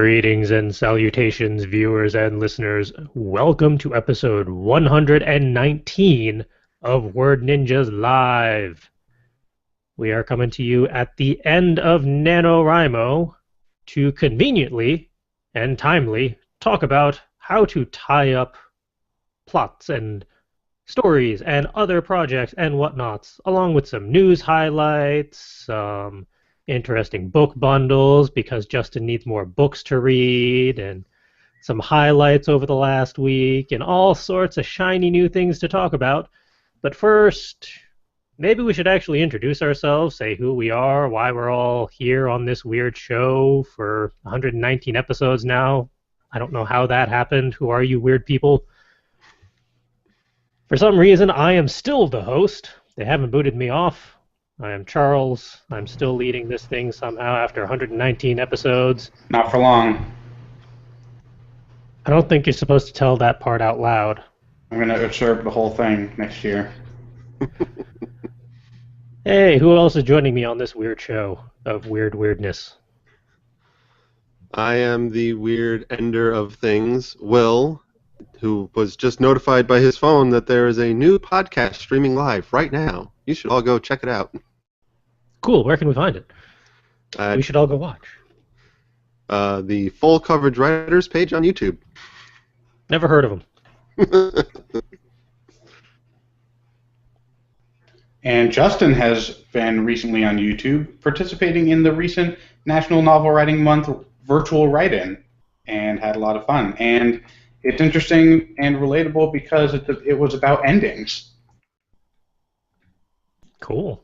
Greetings and salutations, viewers and listeners. Welcome to episode 119 of Word Ninjas Live. We are coming to you at the end of NaNoWriMo to conveniently and timely talk about how to tie up plots and stories and other projects and whatnots, along with some news highlights, some interesting book bundles because Justin needs more books to read, and some highlights over the last week, and all sorts of shiny new things to talk about. But first, maybe we should actually introduce ourselves, say who we are, why we're all here on this weird show for 119 episodes now. I don't know how that happened. Who are you weird people? For some reason, I am still the host. They haven't booted me off. I am Charles. I'm still leading this thing somehow after 119 episodes. Not for long. I don't think you're supposed to tell that part out loud. I'm going to usurp the whole thing next year. Hey, who else is joining me on this weird show of weirdness? I am the weird ender of things, Will, who was just notified by his phone that there is a new podcast streaming live right now. You should all go check it out. Cool. Where can we find it? We should all go watch. The Full Coverage Writers page on YouTube. Never heard of them. And Justin has been recently on YouTube participating in the recent National Novel Writing Month virtual write-in and had a lot of fun. And it's interesting and relatable because it was about endings. Cool.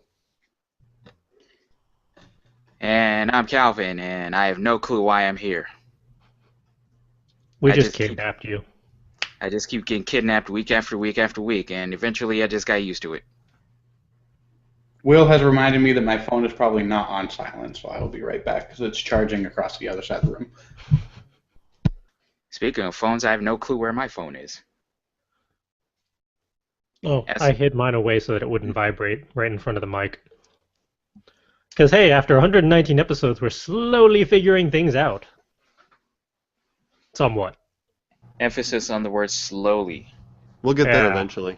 And I'm Calvin, and I have no clue why I'm here. We just kidnapped you. I just keep getting kidnapped week after week after week, and eventually I just got used to it. Will has reminded me that my phone is probably not on silent, so I will be right back because it's charging across the other side of the room. Speaking of phones, I have no clue where my phone is. Oh, I hid mine away so that it wouldn't vibrate right in front of the mic. Because, hey, after 119 episodes, we're slowly figuring things out. Somewhat. Emphasis on the word slowly. We'll get there eventually.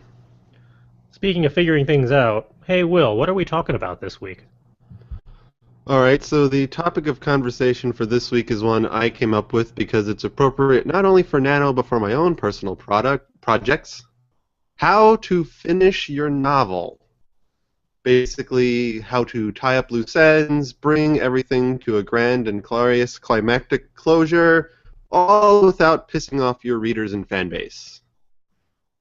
Speaking of figuring things out, hey, Will, what are we talking about this week? All right, so the topic of conversation for this week is one I came up with because it's appropriate not only for Nano, but for my own personal projects. How to finish your novel. Basically, how to tie up loose ends, bring everything to a grand and glorious climactic closure, all without pissing off your readers and fan base.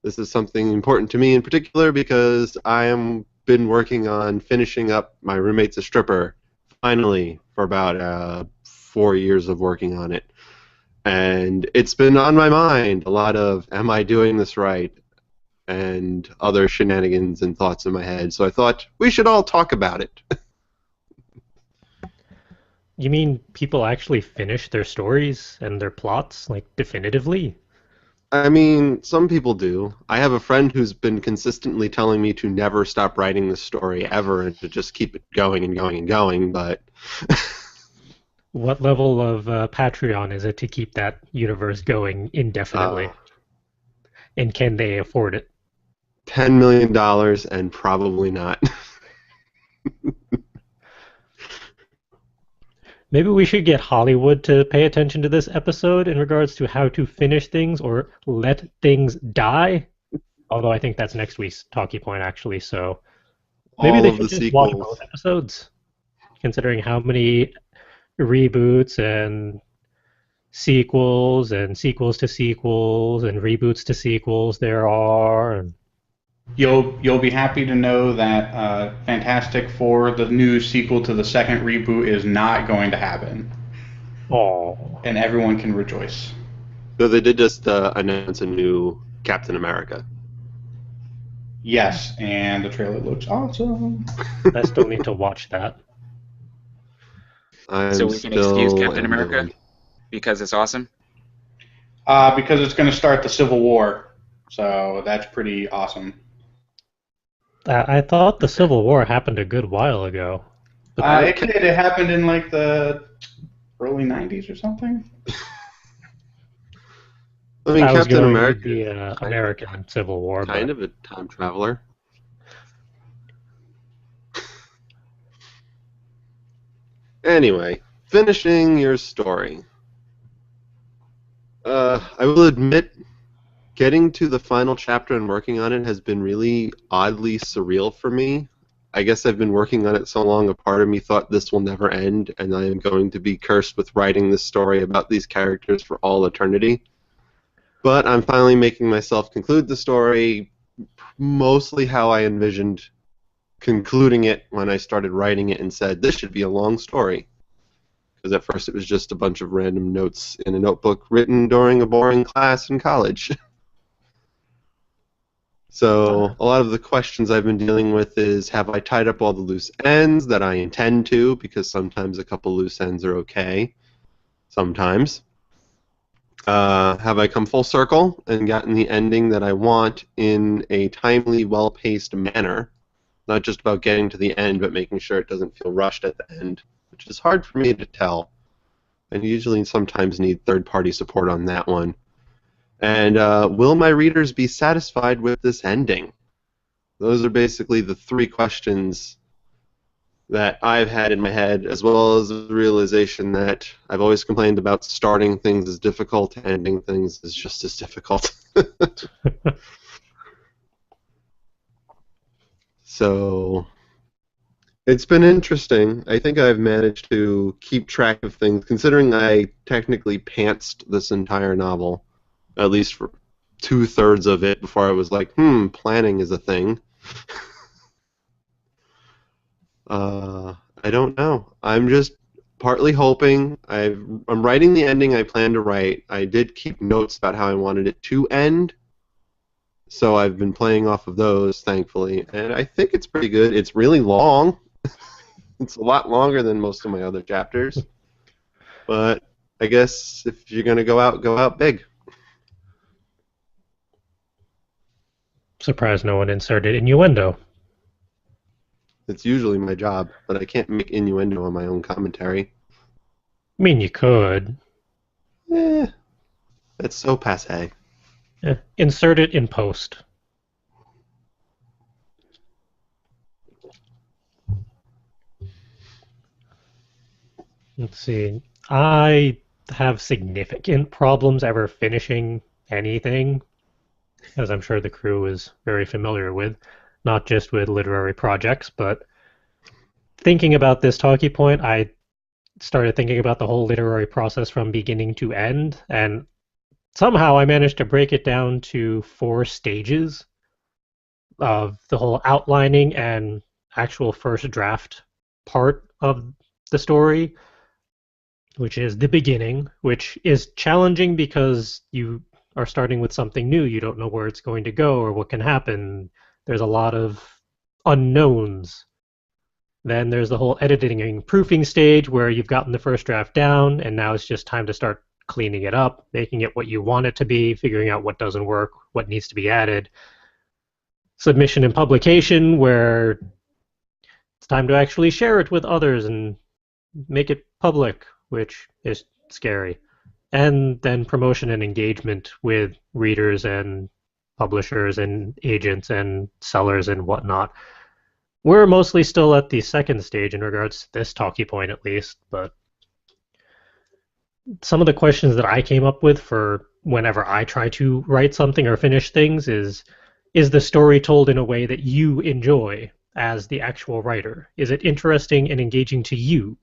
This is something important to me in particular because I am been working on finishing up My Roommate's a Stripper, finally, for about 4 years of working on it. And it's been on my mind, a lot of, am I doing this right? And other shenanigans and thoughts in my head. So I thought we should all talk about it. You mean people actually finish their stories and their plots, like, definitively? I mean, some people do. I have a friend who's been consistently telling me to never stop writing this story ever and to just keep it going and going and going, but... What level of Patreon is it to keep that universe going indefinitely? And can they afford it? $10 million and probably not. Maybe we should get Hollywood to pay attention to this episode in regards to how to finish things or let things die. Although I think that's next week's talking point, actually. So maybe they should just watch both episodes, considering how many reboots and sequels to sequels and reboots to sequels there are. And You'll be happy to know that Fantastic Four, the new sequel to the second reboot, is not going to happen. Oh. And everyone can rejoice. So they did just announce a new Captain America. Yes, and the trailer looks awesome. I still need to watch that. So we can excuse Captain America because it's awesome? Because it's going to start the Civil War, so that's pretty awesome. I thought the Civil War happened a good while ago. It did. It happened in like the early 90s or something? I mean, I was Captain going America with the American Civil War, kind but of a time traveler. Anyway, finishing your story. I will admit, getting to the final chapter and working on it has been really oddly surreal for me. I guess I've been working on it so long, a part of me thought this will never end, and I am going to be cursed with writing this story about these characters for all eternity. But I'm finally making myself conclude the story mostly how I envisioned concluding it when I started writing it and said, this should be a long story. Because at first it was just a bunch of random notes in a notebook written during a boring class in college. So a lot of the questions I've been dealing with is, have I tied up all the loose ends that I intend to? Because sometimes a couple loose ends are okay. Sometimes. Have I come full circle and gotten the ending that I want in a timely, well-paced manner? Not just about getting to the end, but making sure it doesn't feel rushed at the end, which is hard for me to tell. I usually sometimes need third-party support on that one. And will my readers be satisfied with this ending? Those are basically the three questions that I've had in my head, as well as the realization that I've always complained about starting things as difficult, ending things is just as difficult. So it's been interesting. I think I've managed to keep track of things, considering I technically pantsed this entire novel, at least for 2/3 of it, before I was like, planning is a thing. I don't know. I'm just partly hoping. I'm writing the ending I plan to write. I did keep notes about how I wanted it to end, so I've been playing off of those, thankfully, and I think it's pretty good. It's really long. It's a lot longer than most of my other chapters, but I guess if you're going to go out big. surprised no one inserted innuendo. It's usually my job, but I can't make innuendo on my own commentary. I mean, you could. That's so passé. Insert it in post. Let's see. I have significant problems ever finishing anything, as I'm sure the crew is very familiar with, not just with literary projects, but thinking about this talkie point, I started thinking about the whole literary process from beginning to end, and somehow I managed to break it down to 4 stages of the whole outlining and actual first draft part of the story, which is the beginning, which is challenging because you are starting with something new. You don't know where it's going to go or what can happen. There's a lot of unknowns. Then there's the whole editing and proofing stage where you've gotten the first draft down, and now it's just time to start cleaning it up, making it what you want it to be, figuring out what doesn't work, what needs to be added. Submission and publication, where it's time to actually share it with others and make it public, which is scary. And then promotion and engagement with readers and publishers and agents and sellers and whatnot. We're mostly still at the second stage in regards to this talkie point, at least, but some of the questions that I came up with for whenever I try to write something or finish things is the story told in a way that you enjoy as the actual writer? Is it interesting and engaging to you?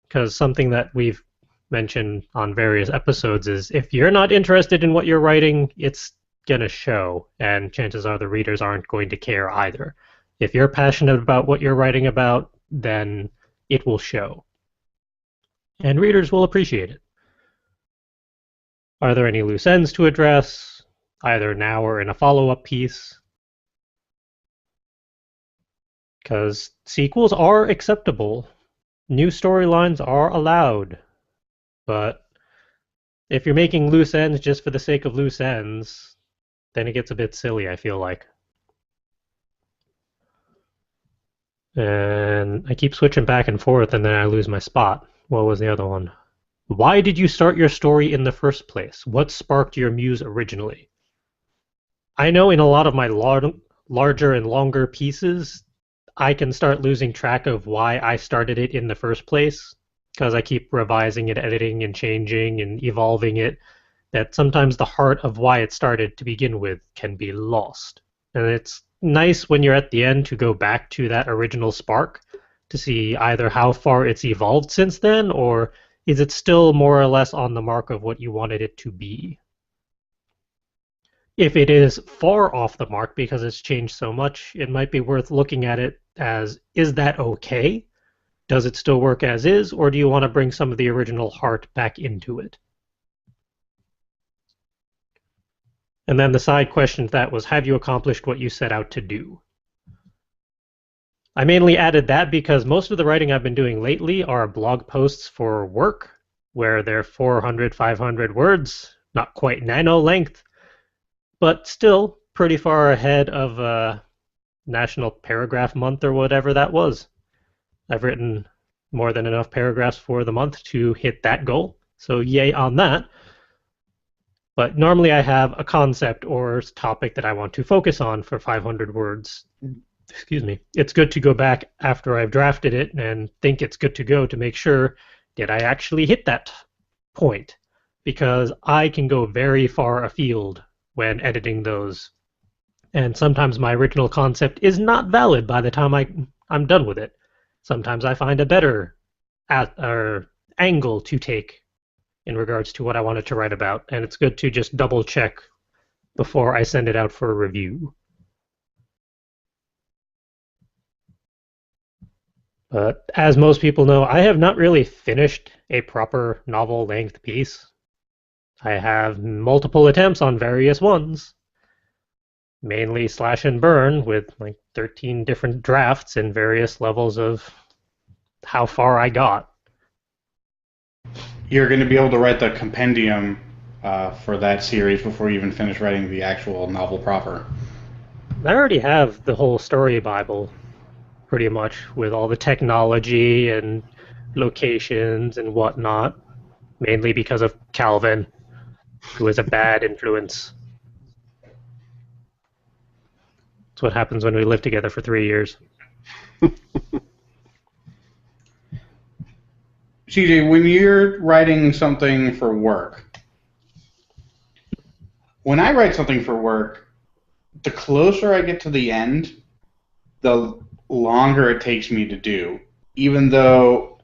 Because something that we've mentioned on various episodes is if you're not interested in what you're writing, it's going to show, and chances are the readers aren't going to care either. If you're passionate about what you're writing about, then it will show. And readers will appreciate it. Are there any loose ends to address, either now or in a follow-up piece? Because sequels are acceptable. New storylines are allowed. But if you're making loose ends just for the sake of loose ends, then it gets a bit silly, I feel like. And I keep switching back and forth, and then I lose my spot. what was the other one? Why did you start your story in the first place? What sparked your muse originally? I know in a lot of my larger and longer pieces, I can start losing track of why I started it in the first place, because I keep revising and editing and changing and evolving it, that sometimes the heart of why it started to begin with can be lost. And it's nice when you're at the end to go back to that original spark to see either how far it's evolved since then, or is it still more or less on the mark of what you wanted it to be. If it is far off the mark because it's changed so much, it might be worth looking at it as, is that okay? Does it still work as is, or do you want to bring some of the original heart back into it? And then the side question to that was, have you accomplished what you set out to do? I mainly added that because most of the writing I've been doing lately are blog posts for work, where they're 400, 500 words, not quite nano length, but still pretty far ahead of National Paragraph Month or whatever that was. I've written more than enough paragraphs for the month to hit that goal, so yay on that. But normally I have a concept or topic that I want to focus on for 500 words. Excuse me. It's good to go back after I've drafted it and think it's good to go to make sure, did I actually hit that point? Because I can go very far afield when editing those. And sometimes my original concept is not valid by the time I'm done with it. Sometimes I find a better angle to take in regards to what I wanted to write about, and it's good to just double check before I send it out for a review. But as most people know, I have not really finished a proper novel-length piece. I have multiple attempts on various ones, mainly slash and burn with like 13 different drafts and various levels of how far I got. You're going to be able to write the compendium for that series before you even finish writing the actual novel proper. I already have the whole story Bible, pretty much, with all the technology and locations and whatnot, mainly because of Calvin, who is a bad influence. That's what happens when we live together for 3 years. CJ, when you're writing something for work, when I write something for work, the closer I get to the end, the longer it takes me to do, even though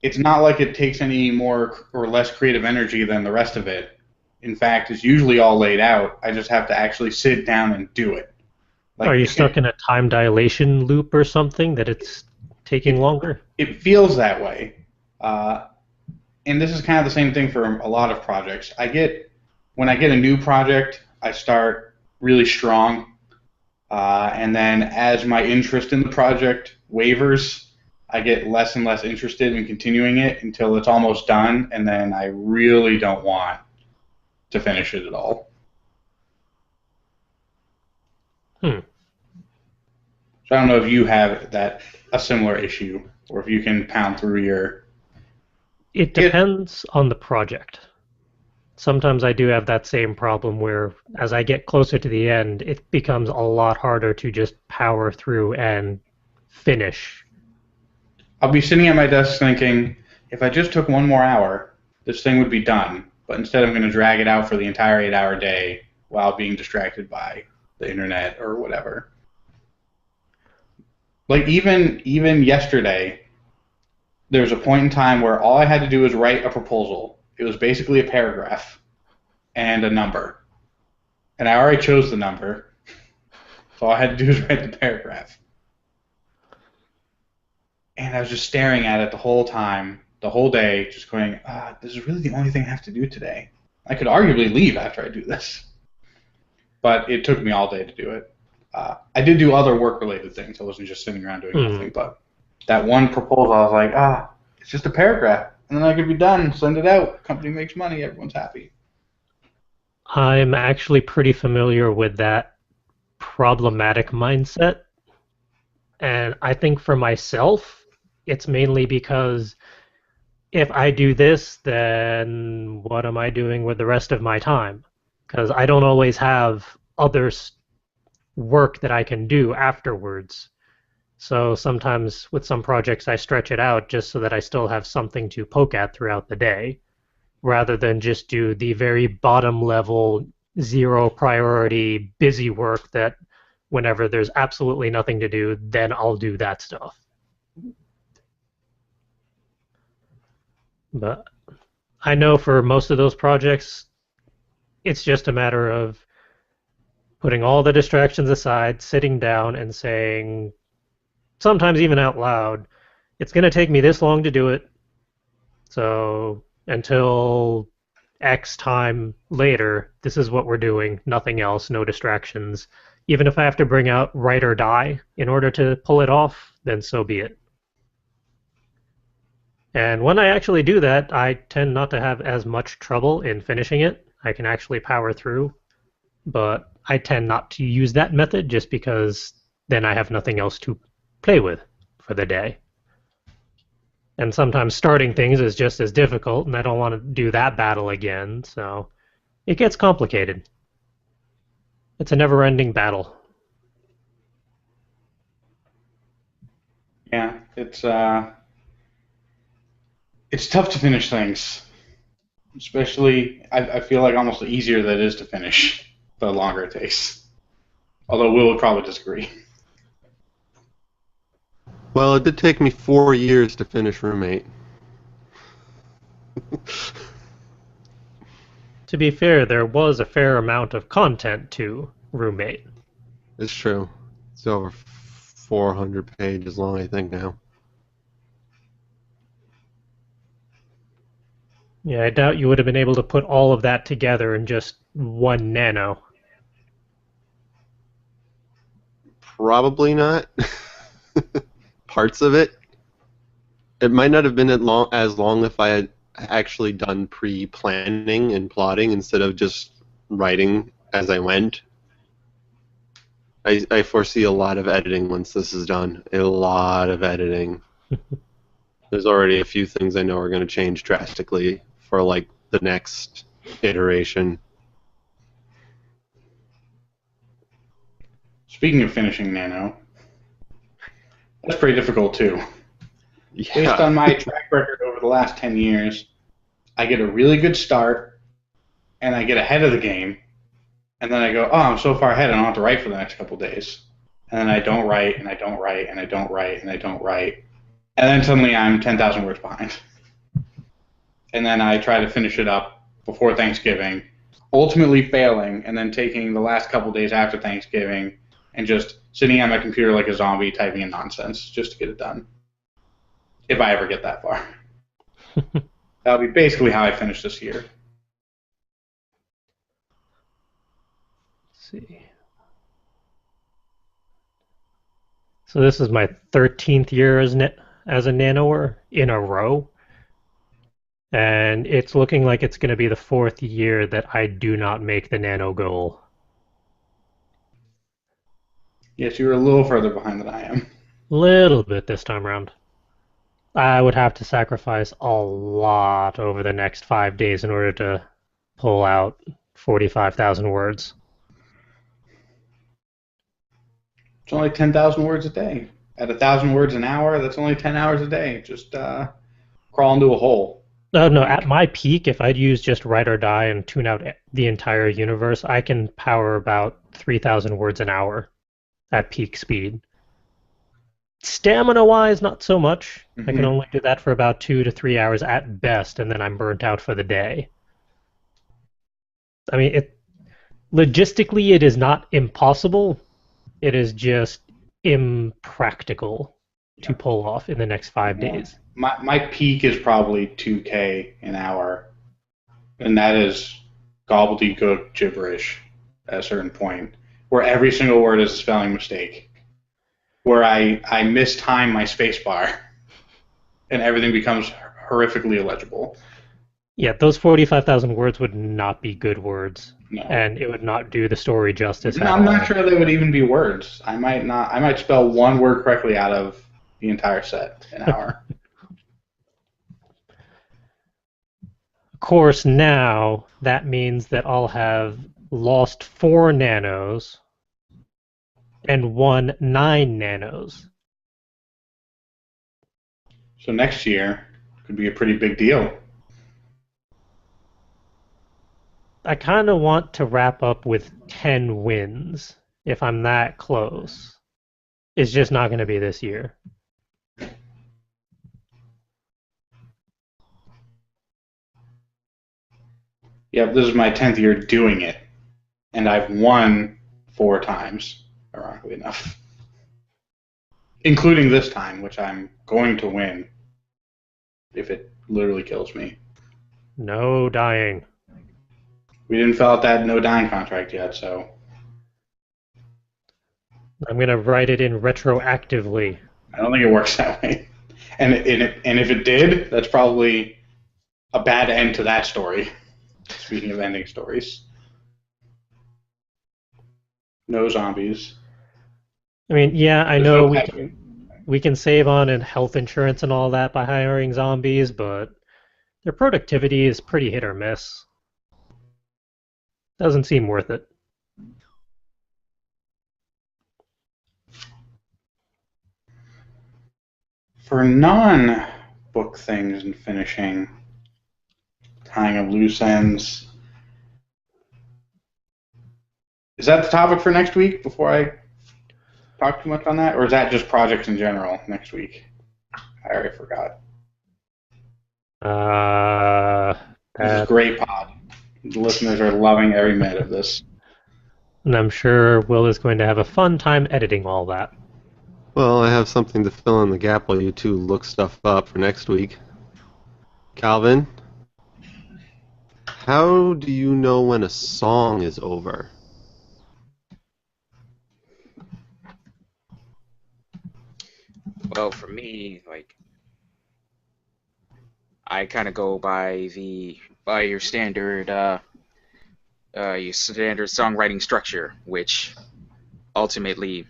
it's not like it takes any more or less creative energy than the rest of it. In fact, it's usually all laid out. I just have to actually sit down and do it. Like, are you stuck in a time dilation loop or something that it's taking longer? It feels that way. And this is kind of the same thing for a lot of projects. When I get a new project, I start really strong, and then as my interest in the project wavers, I get less and less interested in continuing it until it's almost done, and then I really don't want to finish it at all. So I don't know if you have a similar issue, or if you can pound through your... It depends on the project. Sometimes I do have that same problem where as I get closer to the end, it becomes a lot harder to just power through and finish. I'll be sitting at my desk thinking, if I just took 1 more hour, this thing would be done. But instead I'm going to drag it out for the entire 8-hour day while being distracted by the internet or whatever. Like even yesterday, there was a point in time where all I had to do was write a proposal. It was basically a paragraph and a number. And I already chose the number. So all I had to do was write the paragraph. And I was just staring at it the whole time, the whole day, just going, this is really the only thing I have to do today. I could arguably leave after I do this. But it took me all day to do it. I did do other work-related things. I wasn't just sitting around doing nothing. But that one proposal, I was like, it's just a paragraph. And then I could be done, send it out. Company makes money, everyone's happy. I'm actually pretty familiar with that problematic mindset. And I think for myself, it's mainly because if I do this, then what am I doing with the rest of my time? Because I don't always have other work that I can do afterwards. So sometimes with some projects I stretch it out just so that I still have something to poke at throughout the day, rather than just do the very bottom level, zero priority, busy work that whenever there's absolutely nothing to do, then I'll do that stuff. But I know for most of those projects, it's just a matter of putting all the distractions aside, sitting down and saying, sometimes even out loud, it's going to take me this long to do it, so until X time later, this is what we're doing, nothing else, no distractions. Even if I have to bring out write or die in order to pull it off, then so be it. And when I actually do that, I tend not to have as much trouble in finishing it. I can actually power through, but I tend not to use that method just because then I have nothing else to play with for the day. And sometimes starting things is just as difficult, and I don't want to do that battle again, so it gets complicated. It's a never-ending battle. Yeah, it's tough to finish things. Especially, I feel like almost the easier that is to finish, the longer it takes. Although Will would probably disagree. Well, it did take me 4 years to finish Roommate. To be fair, there was a fair amount of content to Roommate. It's true. It's over 400 pages long, I think, now. Yeah, I doubt you would have been able to put all of that together in just one nano. Probably not. Parts of it. It might not have been as long if I had actually done pre-planning and plotting instead of just writing as I went. I foresee a lot of editing once this is done. A lot of editing. There's already a few things I know are going to change drastically for like the next iteration. Speaking of finishing Nano, that's pretty difficult too. Yeah. Based on my track record over the last 10 years, I get a really good start, and I get ahead of the game, and then I go, oh, I'm so far ahead, I don't have to write for the next couple days. And then I don't write, and I don't write, and I don't write, and I don't write. And then suddenly I'm 10,000 words behind. And then I try to finish it up before Thanksgiving, ultimately failing, and then taking the last couple days after Thanksgiving and just sitting on my computer like a zombie typing in nonsense just to get it done. If I ever get that far. That'll be basically how I finish this year. Let's see. So this is my 13th year as a nanoer in a row. And it's looking like it's going to be the 4th year that I do not make the nano goal. Yes, you're a little further behind than I am. Little bit this time around. I would have to sacrifice a lot over the next 5 days in order to pull out 45,000 words. It's only 10,000 words a day. At 1,000 words an hour, that's only 10 hours a day. Just crawl into a hole. No, at my peak, if I'd use just write or die and tune out the entire universe, I can power about 3,000 words an hour at peak speed. Stamina-wise, not so much. Mm-hmm. I can only do that for about 2 to 3 hours at best, and then I'm burnt out for the day. I mean, logistically, it is not impossible. It is just impractical to pull off in the next 5 days. My peak is probably 2K an hour, and that is gobbledygook gibberish at a certain point, where every single word is a spelling mistake, where I mistime my spacebar, and everything becomes horrifically illegible. Yeah, those 45,000 words would not be good words, No. and it would not do the story justice. I'm not sure they would even be words. I might spell one word correctly out of the entire set an hour. course, now that means that I'll have lost 4 nanos and won 9 nanos. So next year could be a pretty big deal. I kind of want to wrap up with 10 wins if I'm that close. It's just not going to be this year. Yep, this is my 10th year doing it, and I've won 4 times, ironically enough. Including this time, which I'm going to win if it literally kills me. No dying. We didn't fill out that no dying contract yet, so... I'm going to write it in retroactively. I don't think it works that way. And if it did, that's probably a bad end to that story. Speaking of ending stories. No zombies. I mean, yeah, I There's know no we can save on health insurance and all that by hiring zombies, but their productivity is pretty hit or miss. Doesn't seem worth it. For non-book things and finishing, tying of loose ends, is that the topic for next week before I talk too much on that? Or is that just projects in general next week? I already forgot. This is great pod. The listeners are loving every minute of this. And I'm sure Will is going to have a fun time editing all that. Well, I have something to fill in the gap while you two look stuff up for next week. Calvin, how do you know when a song is over? Well, for me, like, I kind of go by your standard songwriting structure, which ultimately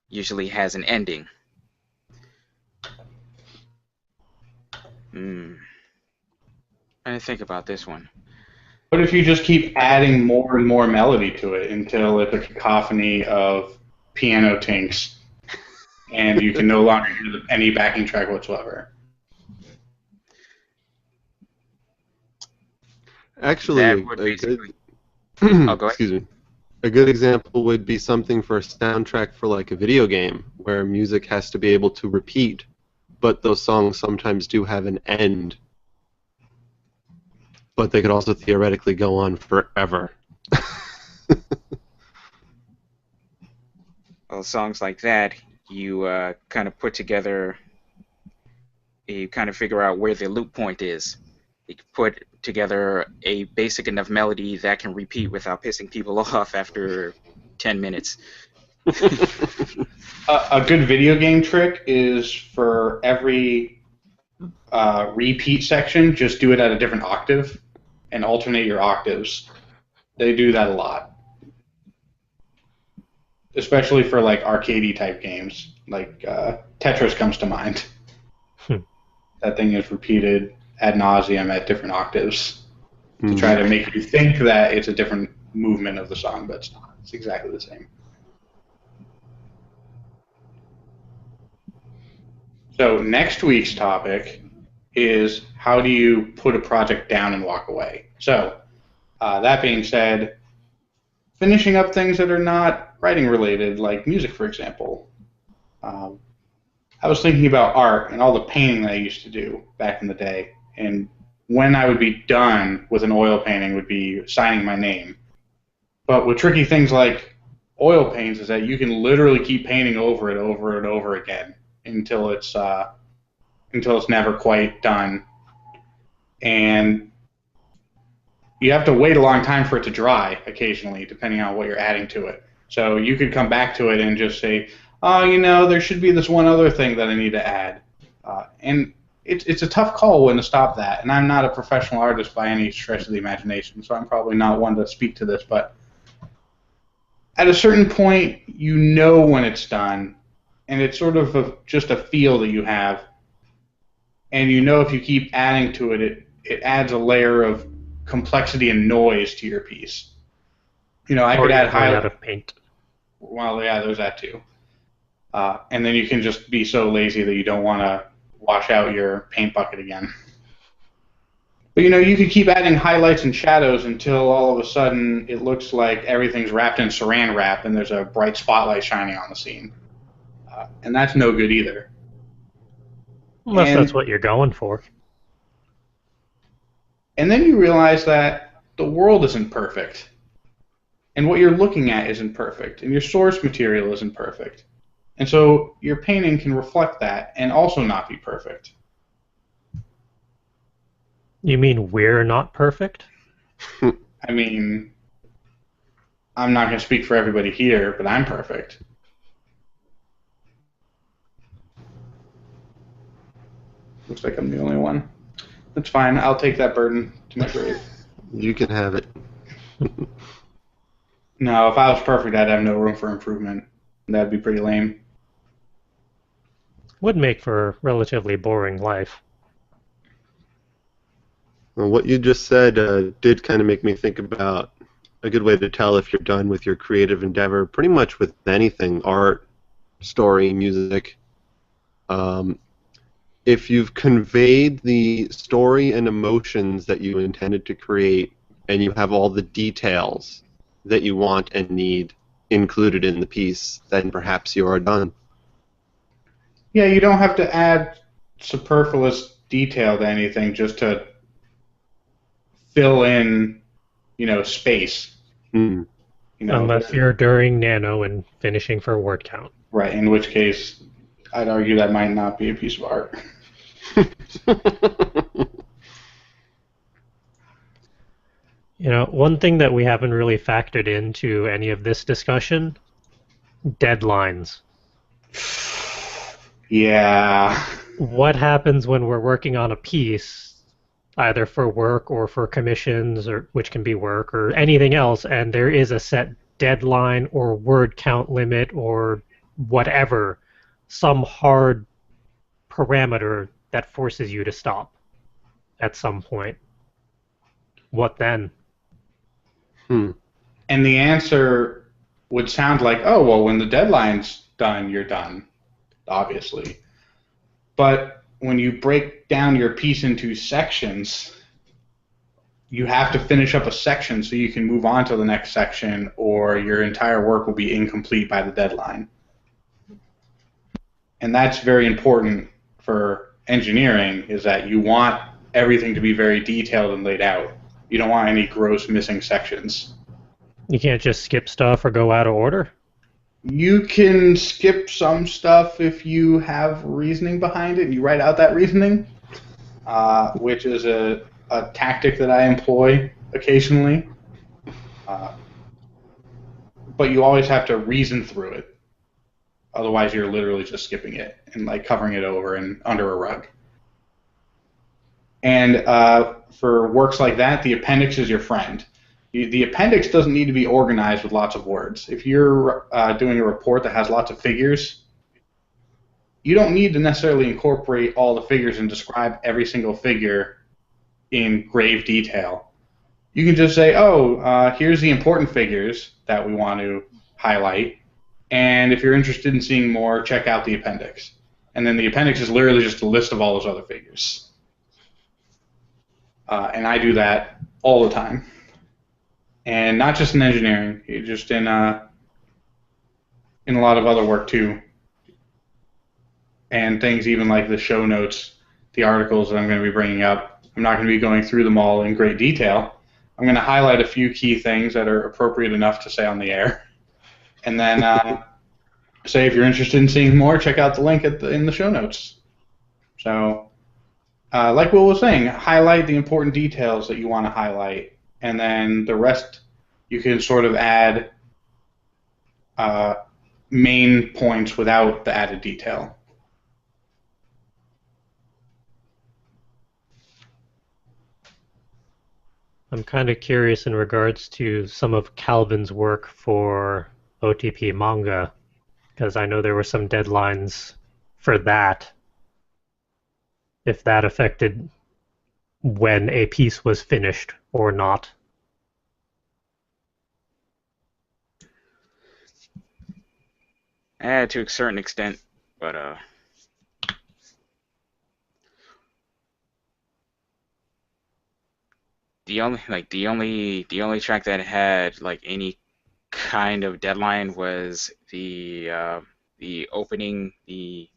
usually has an ending. Trying to think about this one. What if you just keep adding more and more melody to it until it's a cacophony of piano tinks and you can no longer hear any backing track whatsoever? Actually, That would basically... oh, go ahead. excuse me. A good example would be something for a soundtrack for like a video game where music has to be able to repeat, but those songs sometimes do have an end. But they could also theoretically go on forever. Well, songs like that, you kind of put together, you kind of figure out where the loop point is. You can put together a basic enough melody that can repeat without pissing people off after 10 minutes. A good video game trick is for every repeat section, just do it at a different octave and alternate your octaves. They do that a lot. Especially for like arcadey type games. Like Tetris comes to mind. That thing is repeated ad nauseum at different octaves to try to make you think that it's a different movement of the song, but it's not. It's exactly the same. So next week's topic is how do you put a project down and walk away? So that being said, finishing up things that are not writing related, like music, for example. I was thinking about art and all the painting that I used to do back in the day, and when I would be done with an oil painting would be signing my name. But with tricky things like oil paints is that you can literally keep painting over it over and over again until it's never quite done, and you have to wait a long time for it to dry occasionally, depending on what you're adding to it. So you could come back to it and just say, oh, you know, there should be this one other thing that I need to add, and it's a tough call when to stop that. And I'm not a professional artist by any stretch of the imagination, so I'm probably not one to speak to this, but at a certain point, you know when it's done, and it's sort of just a feel that you have, and you know if you keep adding to it, it adds a layer of complexity and noise to your piece. I could add out of paint. Well, yeah, there's that too. And then you can just be so lazy that you don't want to wash out your paint bucket again. But you could keep adding highlights and shadows until all of a sudden it looks like everything's wrapped in saran wrap and there's a bright spotlight shining on the scene. And that's no good either. Unless that's what you're going for. And then you realize that the world isn't perfect. And what you're looking at isn't perfect. And your source material isn't perfect. And so your painting can reflect that and also not be perfect. You mean we're not perfect? I mean, I'm not going to speak for everybody here, but I'm perfect. Looks like I'm the only one. That's fine. I'll take that burden to my grave. You can have it. No, if I was perfect, I'd have no room for improvement. That'd be pretty lame. Would make for a relatively boring life. Well, what you just said did kind of make me think about a good way to tell if you're done with your creative endeavor, pretty much with anything, art, story, music. If you've conveyed the story and emotions that you intended to create, and you have all the details that you want and need included in the piece, then perhaps you are done. Yeah, you don't have to add superfluous detail to anything just to fill in, space. Mm. Unless you're during nano and finishing for word count. Right, in which case I'd argue that might not be a piece of art. One thing that we haven't really factored into any of this discussion, deadlines. Yeah. What happens when we're working on a piece, either for work or for commissions, or which can be work or anything else, and there is a set deadline or word count limit or whatever, some hard parameter that forces you to stop at some point? What then? And the answer would sound like, oh, well, when the deadline's done, you're done, obviously. But when you break down your piece into sections, you have to finish up a section so you can move on to the next section, or your entire work will be incomplete by the deadline. And that's very important for engineering, is that you want everything to be very detailed and laid out. You don't want any gross missing sections. You can't just skip stuff or go out of order? You can skip some stuff if you have reasoning behind it and you write out that reasoning, which is a tactic that I employ occasionally. But you always have to reason through it. Otherwise, you're literally just skipping it and covering it over and under a rug. And for works like that, the appendix is your friend. The appendix doesn't need to be organized with lots of words. If you're doing a report that has lots of figures, you don't need to necessarily incorporate all the figures and describe every single figure in grave detail. You can just say, here's the important figures that we want to highlight, and if you're interested in seeing more, check out the appendix. And then the appendix is literally just a list of all those other figures. And I do that all the time. And not just in engineering, just in a lot of other work too. And things even like the show notes, the articles that I'm going to be bringing up. I'm not going to be going through them all in great detail. I'm going to highlight a few key things that are appropriate enough to say on the air. And then say if you're interested in seeing more, check out the link in the show notes. So like Will was saying, highlight the important details that you want to highlight. And then the rest you can sort of add main points without the added detail. I'm kind of curious in regards to some of Calvin's work for OTP manga, because I know there were some deadlines for that. If that affected when a piece was finished or not? To a certain extent, but the only track that had like any kind of deadline was the opening, the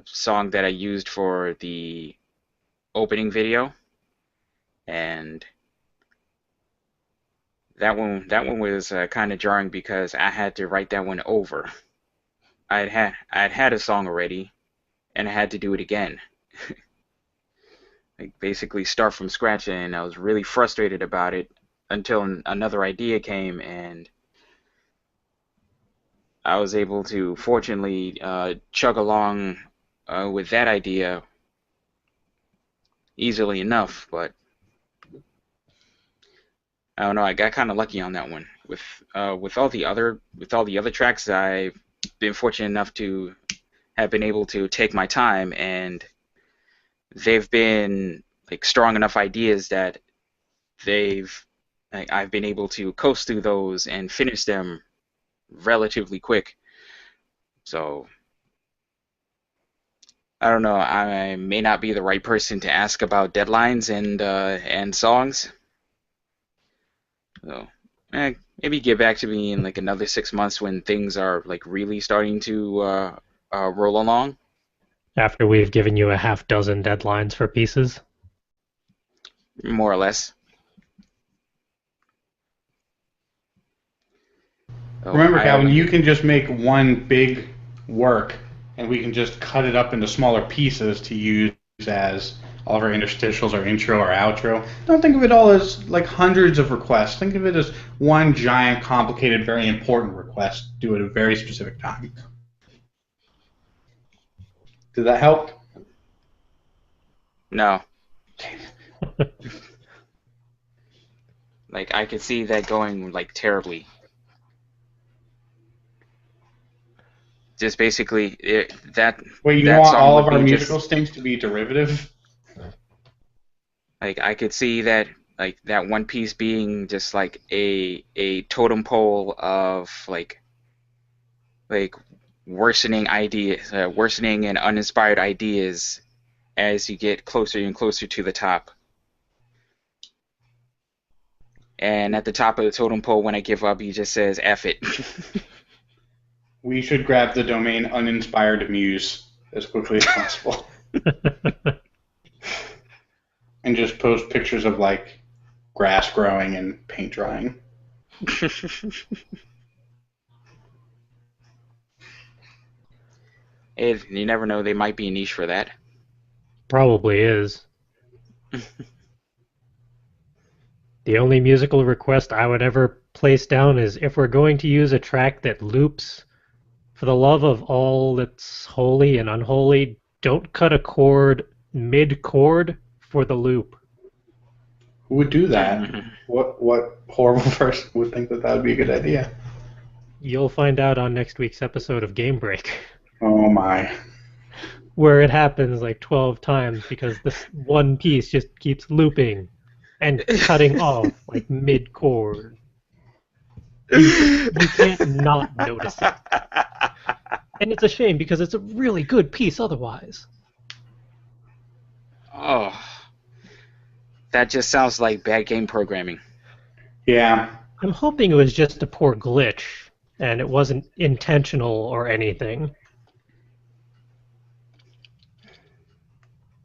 song that I used for the opening video, and that one was kind of jarring because I had to write that one over. I'd had a song already, and I had to do it again. Like basically start from scratch, and I was really frustrated about it until another idea came, and I was able to fortunately chug along with that idea easily enough. But I don't know, I got kind of lucky on that one. With all the other tracks, I've been fortunate enough to have been able to take my time, and they've been like strong enough ideas that I've been able to coast through those and finish them relatively quick. So I don't know, I may not be the right person to ask about deadlines and songs. So maybe get back to me in like another 6 months when things are like really starting to roll along. After we've given you a half dozen deadlines for pieces? More or less. Remember, Calvin, you can just make one big work, and we can just cut it up into smaller pieces to use as all of our interstitials, our intro, our outro. Don't think of it all as like hundreds of requests. Think of it as one giant, complicated, very important request due at a very specific time. Did that help? No. Like, I could see that going like terribly. Just basically that. Wait, you that want song all would of our be musical just, things to be derivative? like, I could see that, like, that one piece being just like a totem pole of like worsening ideas, worsening and uninspired ideas as you get closer and closer to the top. And at the top of the totem pole, when I give up, he just says "F it." We should grab the domain uninspired muse as quickly as possible. And just post pictures of like grass growing and paint drying. You never know, they might be a niche for that. Probably is. The only musical request I would ever place down is if we're going to use a track that loops, for the love of all that's holy and unholy, don't cut a chord mid-chord for the loop. Who would do that? What horrible person would think that that would be a good idea? You'll find out on next week's episode of Game Break, Oh my. where it happens like 12 times because this one piece just keeps looping and cutting off like mid-chord. You can't not notice it. And it's a shame because it's a really good piece otherwise. Oh, that just sounds like bad game programming. Yeah. I'm hoping it was just a poor glitch and it wasn't intentional or anything.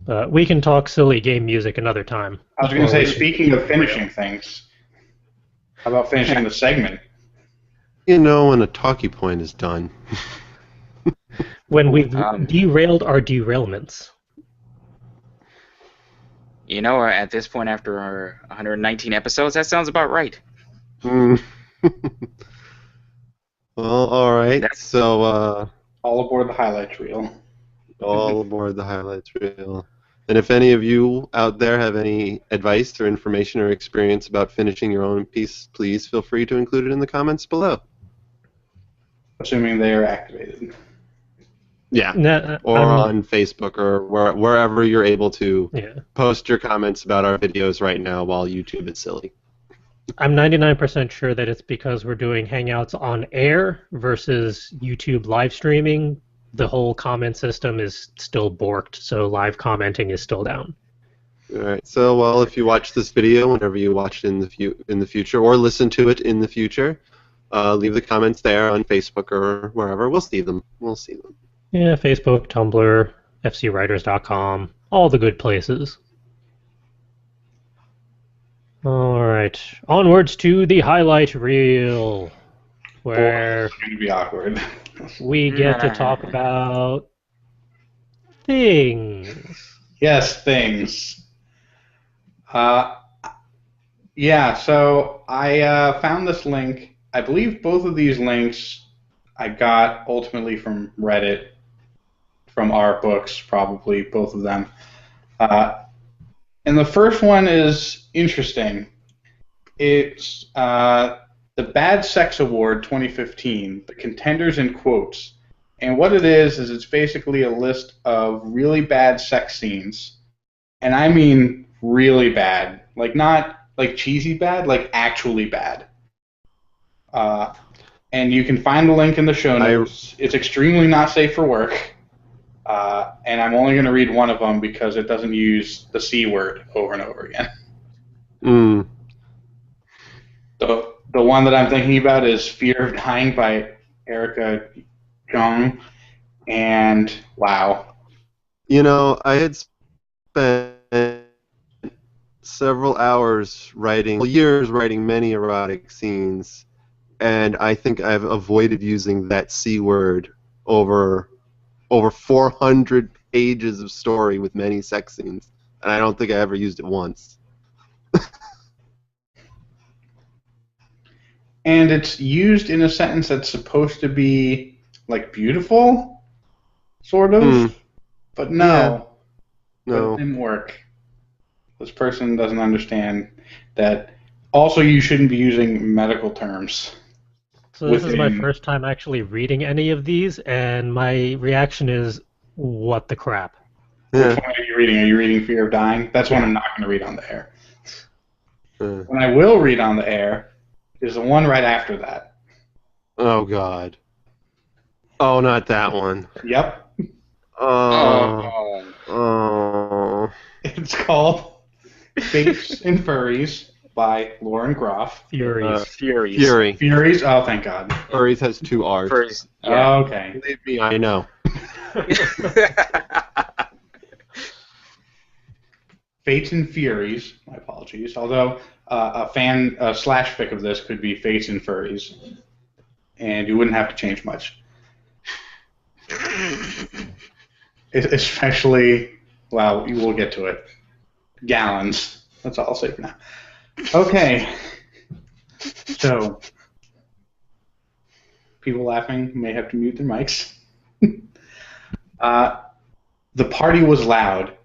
But we can talk silly game music another time. I was going to say, speaking of finishing things, how about finishing the segment? You know when a talkie point is done. When we've derailed our derailments. You know, at this point, after our 119 episodes, that sounds about right. Well, all right. So, all aboard the highlights reel. All aboard the highlights reel. And if any of you out there have any advice or information or experience about finishing your own piece, please feel free to include it in the comments below. Assuming they are activated. Yeah. Nah, Or on Facebook or wherever you're able to yeah. post your comments about our videos right now while YouTube is silly. I'm 99% sure that it's because we're doing Hangouts on air versus YouTube live streaming. The whole comment system is still borked, so live commenting is still down. All right. So, well, if you watch this video, whenever you watch it in the future, or listen to it in the future, leave the comments there on Facebook or wherever. We'll see them. We'll see them. Yeah, Facebook, Tumblr, fcwriters.com, all the good places. All right, onwards to the highlight reel, where It's going to be awkward. we get to talk about things. Yes, things. Yeah, so I found this link. I believe both of these links I got ultimately from Reddit, from our books, probably, both of them. And the first one is interesting. It's the Bad Sex Award 2015, the contenders in quotes. And what it is it's basically a list of really bad sex scenes. And I mean really bad. Like, not like cheesy bad, like actually bad. And you can find the link in the show notes. It's extremely not safe for work. And I'm only going to read one of them because it doesn't use the C word over and over again. The one that I'm thinking about is Fear of Dying by Erica Jong. And wow. You know, I had spent several hours years writing many erotic scenes, and I think I've avoided using that C word over 400 pages of story with many sex scenes, and I don't think I ever used it once. And it's used in a sentence that's supposed to be, like, beautiful, sort of, but no. Yeah. No. It didn't work. This person doesn't understand that. Also, you shouldn't be using medical terms. So this is my first time actually reading any of these, and my reaction is, what the crap? Yeah. Which one are you reading? Are you reading Fear of Dying? That's one I'm not going to read on the air. When I will read on the air is the one right after that. Oh, God. Oh, not that one. Yep. Oh. It's called Fates and Furries by Lauren Groff. Furies. Furies? Oh, thank God. Furries has 2 R's. Furries. Yeah. Oh, okay. Believe me, I know. Fates and Furies. My apologies. Although a slash fic of this could be Fates and Furries. And you wouldn't have to change much. Especially, well, we'll get to it. Gallons. That's all I'll say for now. Okay. So, people laughing may have to mute their mics. The party was loud.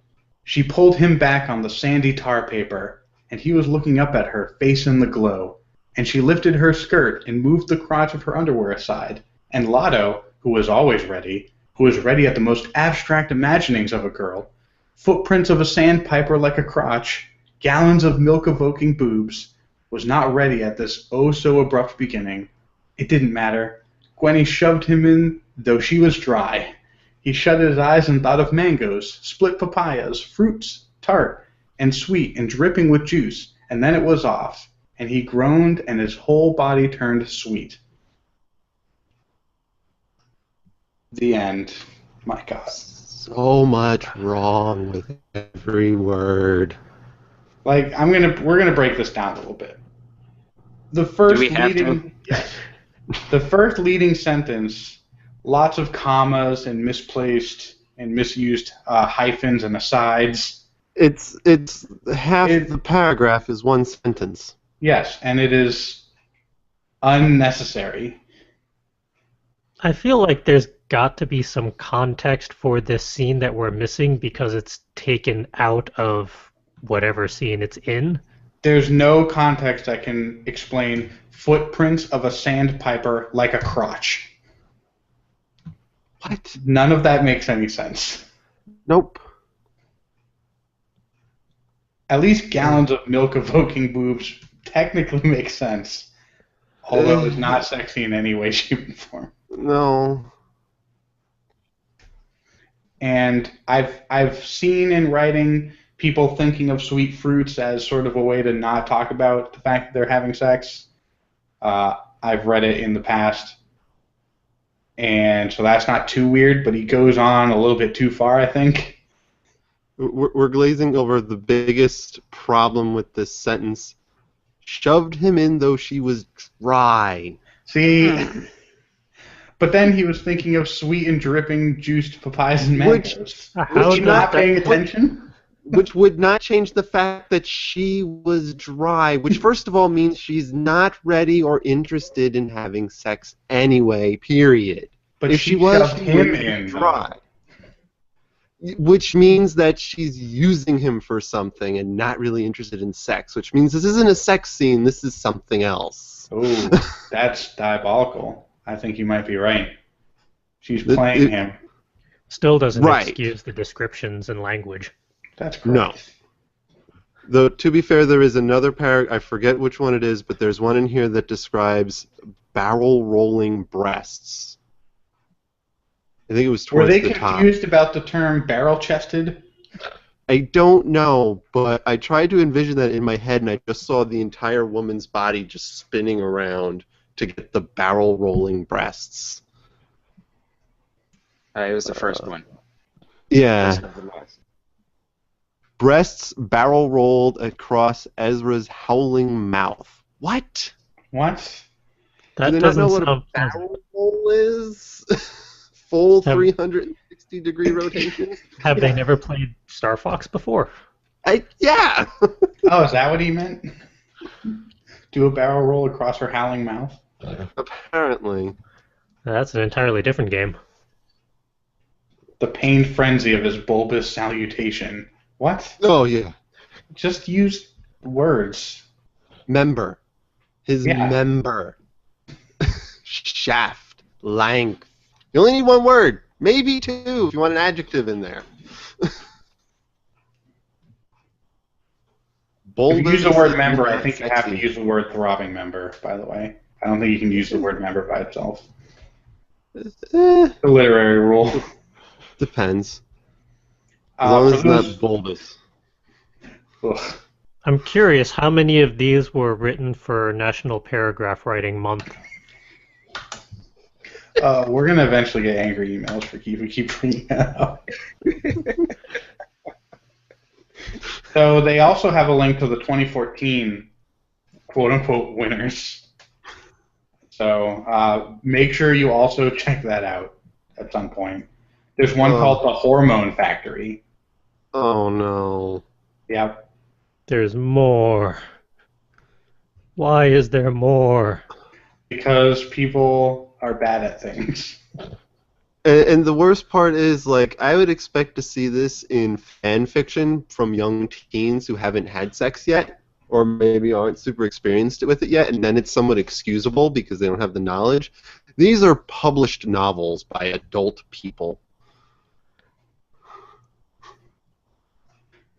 She pulled him back on the sandy tar paper, and he was looking up at her, face in the glow. And she lifted her skirt and moved the crotch of her underwear aside. And Lotto, who was always ready, who was ready at the most abstract imaginings of a girl, footprints of a sandpiper like a crotch, gallons of milk-evoking boobs, was not ready at this oh-so-abrupt beginning. It didn't matter. Gwenny shoved him in, though she was dry. He shut his eyes and thought of mangoes, split papayas, fruits, tart, and sweet and dripping with juice, and then it was off, and he groaned and his whole body turned sweet. The end. My God. So much wrong with every word. Like, we're gonna break this down a little bit. The first leading sentence, lots of commas and misplaced and misused hyphens and asides. It's half the paragraph is one sentence. Yes, and it is unnecessary. I feel like there's got to be some context for this scene that we're missing because it's taken out of whatever scene it's in. There's no context that can explain footprints of a sandpiper like a crotch. What? None of that makes any sense. Nope. At least gallons of milk evoking boobs technically make sense. Although it's not sexy in any way, shape, or form. No. And I've seen in writing people thinking of sweet fruits as sort of a way to not talk about the fact that they're having sex. I've read it in the past. And so that's not too weird, but he goes on a little bit too far, I think. We're glazing over the biggest problem with this sentence. Shoved him in though she was dry. See, but then he was thinking of sweet and dripping juiced papayas and mangoes. How not paying attention? Which would not change the fact that she was dry, which first of all means she's not ready or interested in having sex anyway, period. But if she was, shoved she him would be in, dry. Which means that she's using him for something and not really interested in sex, which means this isn't a sex scene, this is something else. Oh, that's diabolical. I think you might be right. She's playing him. Still doesn't Right. excuse the descriptions and language. That's correct. No. Though, to be fair, there is another paragraph, I forget which one it is, but there's one in here that describes barrel rolling breasts. I think it was Were towards they the top. confused about the term barrel-chested? I don't know, but I tried to envision that in my head, and I just saw the entire woman's body just spinning around to get the barrel rolling breasts. It was the first one. Yeah. Breasts barrel rolled across Ezra's howling mouth. What? What? That Do they not know doesn't what a sound barrel roll is? Full Have- 360-degree rotation? Have they never played Star Fox before? Yeah! Oh, is that what he meant? Do a barrel roll across her howling mouth? Apparently. That's an entirely different game. The pained frenzy of his bulbous salutation. What? Oh, yeah. Just use words. Member. His Yeah. member. Shaft. Length. You only need one word. Maybe two if you want an adjective in there. If you use the Bulbous word is member, I not think you have to sexy. use the word throbbing member, by the way. I don't think you can use the word member by itself. Eh, The literary rule. depends. As long as it's not bulbous. Ugh. I'm curious, how many of these were written for National Paragraph Writing Month? We're going to eventually get angry emails for we keep bringing that up. So they also have a link to the 2014 quote-unquote winners. So make sure you also check that out at some point. There's one called The Hormone Factory. Oh, no. Yep. There's more. Why is there more? Because people are bad at things. And the worst part is, like, I would expect to see this in fan fiction from young teens who haven't had sex yet, or maybe aren't super experienced with it yet, and then it's somewhat excusable because they don't have the knowledge. These are published novels by adult people.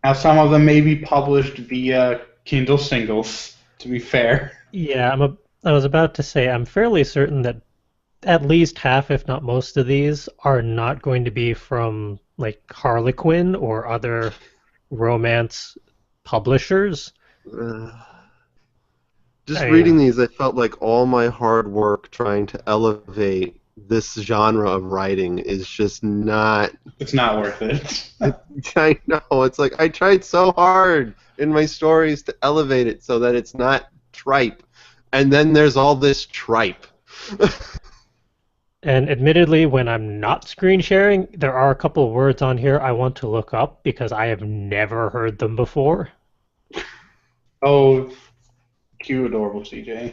Now, some of them may be published via Kindle singles, to be fair. Yeah, I was about to say, I'm fairly certain that at least half, if not most of these, are not going to be from, like, Harlequin or other romance publishers. Just I, reading these, I felt like all my hard work trying to elevate this genre of writing is just not... It's not worth it. I know, it's like I tried so hard in my stories to elevate it so that it's not tripe. And then there's all this tripe. And admittedly, when I'm not screen sharing, there are a couple of words on here I want to look up because I have never heard them before. Oh, cute, adorable CJ.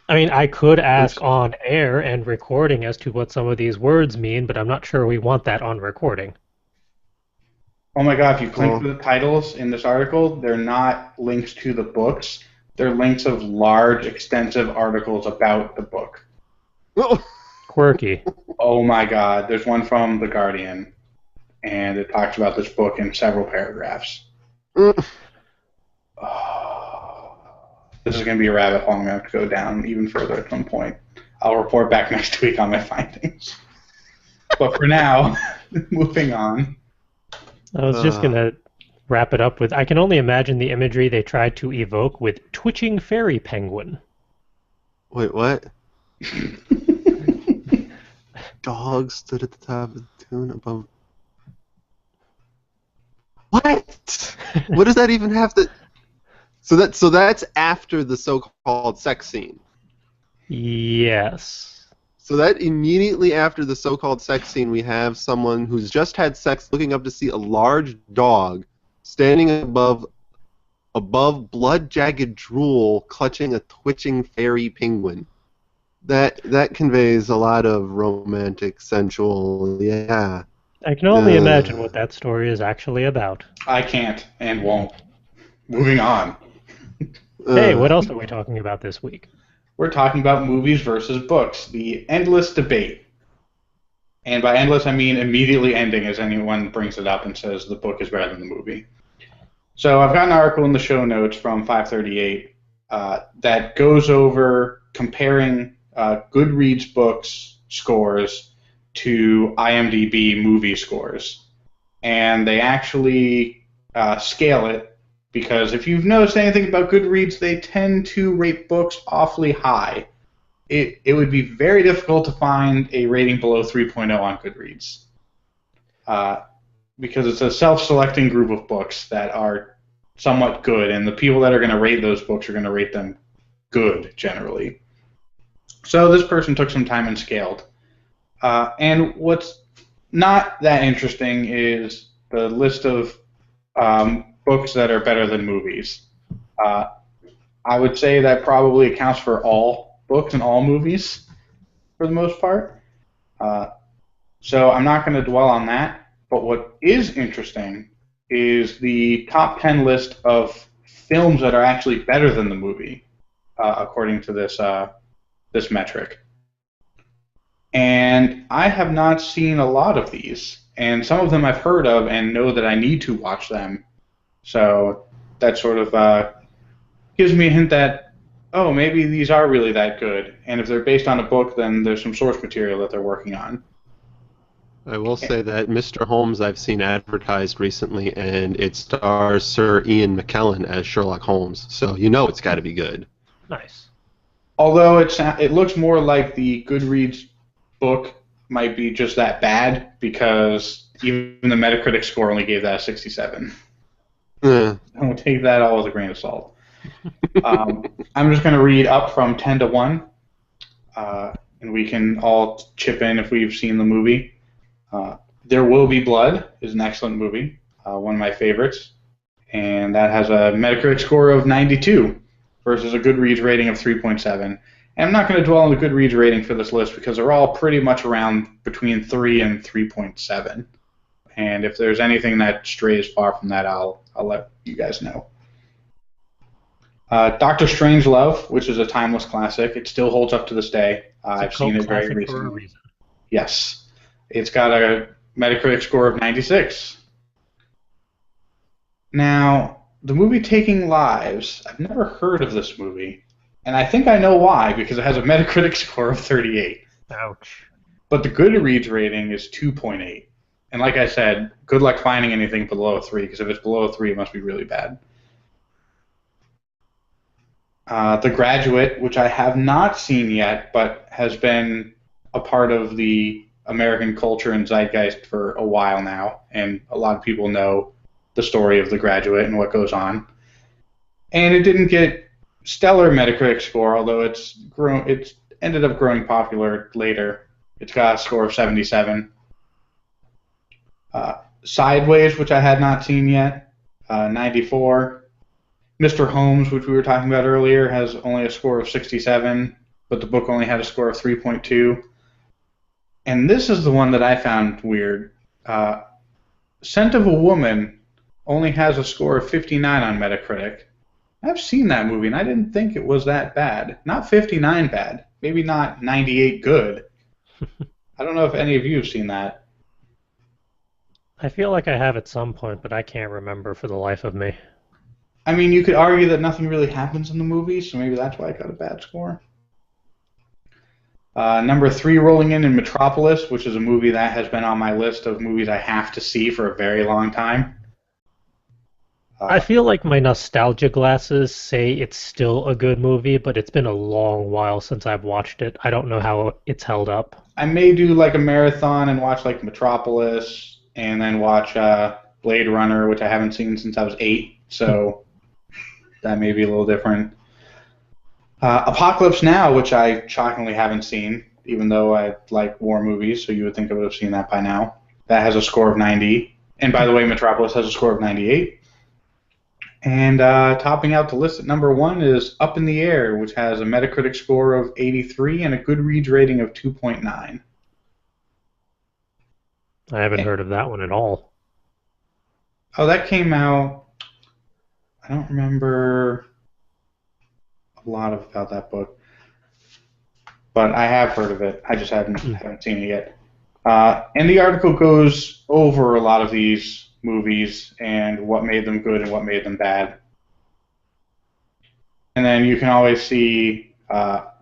I mean, I could ask on air and recording as to what some of these words mean, but I'm not sure we want that on recording. Oh my god, if you click the titles in this article, they're not links to the books. They're links of large, extensive articles about the book. Quirky. Oh my God, there's one from The Guardian, and it talks about this book in several paragraphs. Oh, this is going to be a rabbit hole I'm going to have to go down even further at some point. I'll report back next week on my findings. But for now, moving on. I was just going to wrap it up with, I can only imagine the imagery they tried to evoke with twitching fairy penguin. Wait, what? Dog stood at the top of the dune above. What? What does that even have to? So that's after the so-called sex scene. Yes. So that immediately after the so-called sex scene, we have someone who's just had sex looking up to see a large dog standing above blood-jagged drool clutching a twitching fairy penguin. That conveys a lot of romantic, sensual, yeah. I can only imagine what that story is actually about. I can't and won't. Moving on. Hey, what else are we talking about this week? We're talking about movies versus books, the endless debate. And by endless, I mean immediately ending as anyone brings it up and says the book is better than the movie. So I've got an article in the show notes from 538 that goes over comparing Goodreads books scores to IMDb movie scores. And they actually scale it, because if you've noticed anything about Goodreads, they tend to rate books awfully high. It would be very difficult to find a rating below 3.0 on Goodreads, because it's a self-selecting group of books that are somewhat good, and the people that are going to rate those books are going to rate them good, generally. So this person took some time and scaled. And what's not that interesting is the list of books that are better than movies. I would say that probably accounts for all books and all movies for the most part. So I'm not going to dwell on that. But what is interesting is the top 10 list of films that are actually better than the movie, according to this metric. And I have not seen a lot of these, and some of them I've heard of and know that I need to watch them. So that sort of gives me a hint that, oh, maybe these are really that good. And if they're based on a book, then there's some source material that they're working on. I will say that Mr. Holmes I've seen advertised recently, and it stars Sir Ian McKellen as Sherlock Holmes, so you know it's got to be good. Nice. Although it looks more like the Goodreads book might be just that bad, because even the Metacritic score only gave that a 67. I'll take that all with a grain of salt. I'm just going to read up from 10 to 1, and we can all chip in if we've seen the movie. There Will Be Blood is an excellent movie, one of my favorites, and that has a Metacritic score of 92 versus a Goodreads rating of 3.7. And I'm not going to dwell on the Goodreads rating for this list because they're all pretty much around between 3 and 3.7. And if there's anything that strays far from that, I'll let you guys know. Doctor Strangelove, which is a timeless classic, it still holds up to this day. I've seen it very recently. Yes. It's got a Metacritic score of 96. Now, the movie Taking Lives, I've never heard of this movie, and I think I know why, because it has a Metacritic score of 38. Ouch. But the Goodreads rating is 2.8. And like I said, good luck finding anything below 3, because if it's below 3, it must be really bad. The Graduate, which I have not seen yet, but has been a part of the American culture and zeitgeist for a while now, and a lot of people know the story of The Graduate and what goes on. And it didn't get stellar Metacritic score, although it's ended up growing popular later. It's got a score of 77. Sideways, which I had not seen yet, 94. Mr. Holmes, which we were talking about earlier, has only a score of 67, but the book only had a score of 3.2. And this is the one that I found weird. Scent of a Woman only has a score of 59 on Metacritic. I've seen that movie, and I didn't think it was that bad. Not 59 bad, maybe not 98 good. I don't know if any of you have seen that. I feel like I have at some point, but I can't remember for the life of me. I mean, you could argue that nothing really happens in the movie, so maybe that's why it got a bad score. Number 3 rolling in Metropolis, which is a movie that has been on my list of movies I have to see for a very long time. I feel like my nostalgia glasses say it's still a good movie, but it's been a long while since I've watched it. I don't know how it's held up. I may do like a marathon and watch like Metropolis, and then watch Blade Runner, which I haven't seen since I was 8, so that may be a little different. Apocalypse Now, which I shockingly haven't seen, even though I like war movies, so you would think I would have seen that by now. That has a score of 90. And by the way, Metropolis has a score of 98. And topping out the list at number 1 is Up in the Air, which has a Metacritic score of 83 and a Goodreads rating of 2.9. I haven't heard of that one at all. Oh, that came out... I don't remember a lot about that book, but I have heard of it. I just haven't seen it yet. And the article goes over a lot of these movies and what made them good and what made them bad. And then you can always see, I'll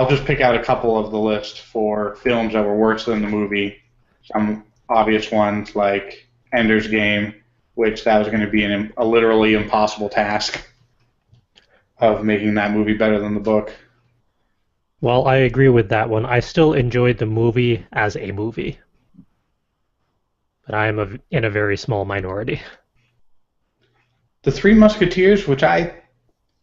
just pick out a couple of the list for films that were worse than the movie. Some obvious ones like Ender's Game, which that was going to be a literally impossible task of making that movie better than the book. Well, I agree with that one. I still enjoyed the movie as a movie, but I am in a very small minority. The Three Musketeers, which the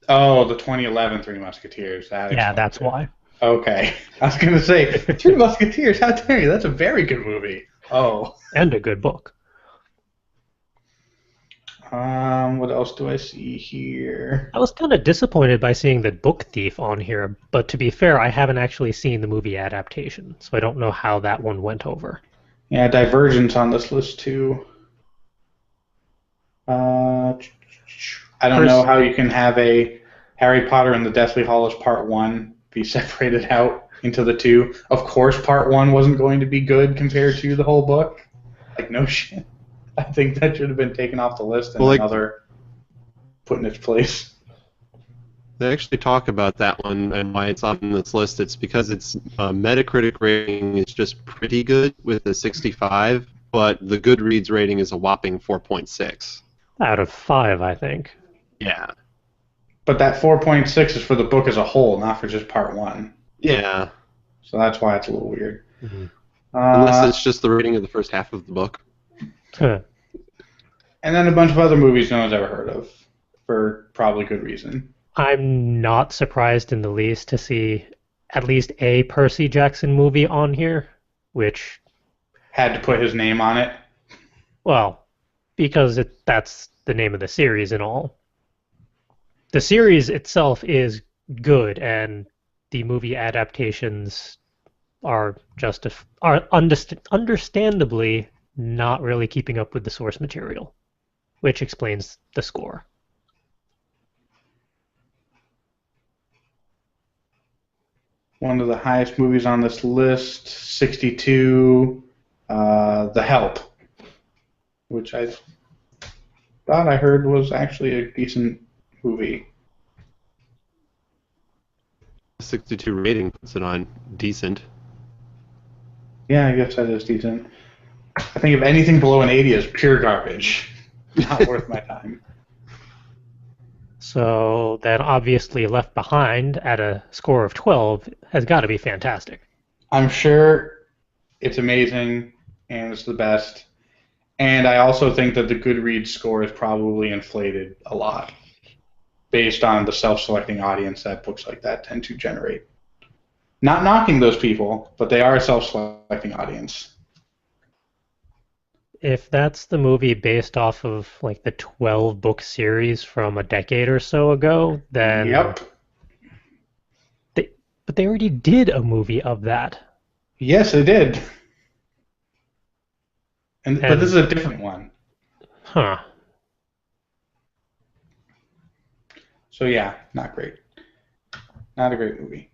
2011 Three Musketeers. That's why. Okay. I was going to say, Three Musketeers, how dare you? That's a very good movie. Oh. And a good book. What else do I see here? I was kind of disappointed by seeing The Book Thief on here, but to be fair, I haven't actually seen the movie adaptation, so I don't know how that one went over. Yeah, Divergent's on this list too. I don't know how you can have a Harry Potter and the Deathly Hallows Part 1 be separated out into the two. Of course, Part 1 wasn't going to be good compared to the whole book. Like, no shit. I think that should have been taken off the list and another put in its place. They actually talk about that one and why it's on this list. It's because its Metacritic rating is just pretty good with a 65, but the Goodreads rating is a whopping 4.6. Out of 5, I think. Yeah. But that 4.6 is for the book as a whole, not for just Part 1. Yeah. So that's why it's a little weird. Mm-hmm. Unless it's just the rating of the first half of the book. And then a bunch of other movies no one's ever heard of, for probably good reason. I'm not surprised in the least to see at least a Percy Jackson movie on here, which... Had to put his name on it? Well, because that's the name of the series and all. The series itself is good, and the movie adaptations are understandably not really keeping up with the source material, which explains the score. One of the highest movies on this list, 62, The Help, which I thought I heard was actually a decent movie. 62 rating puts it on decent. Yeah, I guess that is decent. I think if anything below an 80 is pure garbage. Not worth my time. So then obviously Left Behind at a score of 12 has got to be fantastic. I'm sure it's amazing and it's the best. And I also think that the Goodreads score is probably inflated a lot based on the self-selecting audience that books like that tend to generate. Not knocking those people, but they are a self-selecting audience. If that's the movie based off of like the 12-book series from a decade or so ago, then... Yep. But they already did a movie of that. Yes, they did. But this is a different one. Huh. So yeah, not great. Not a great movie.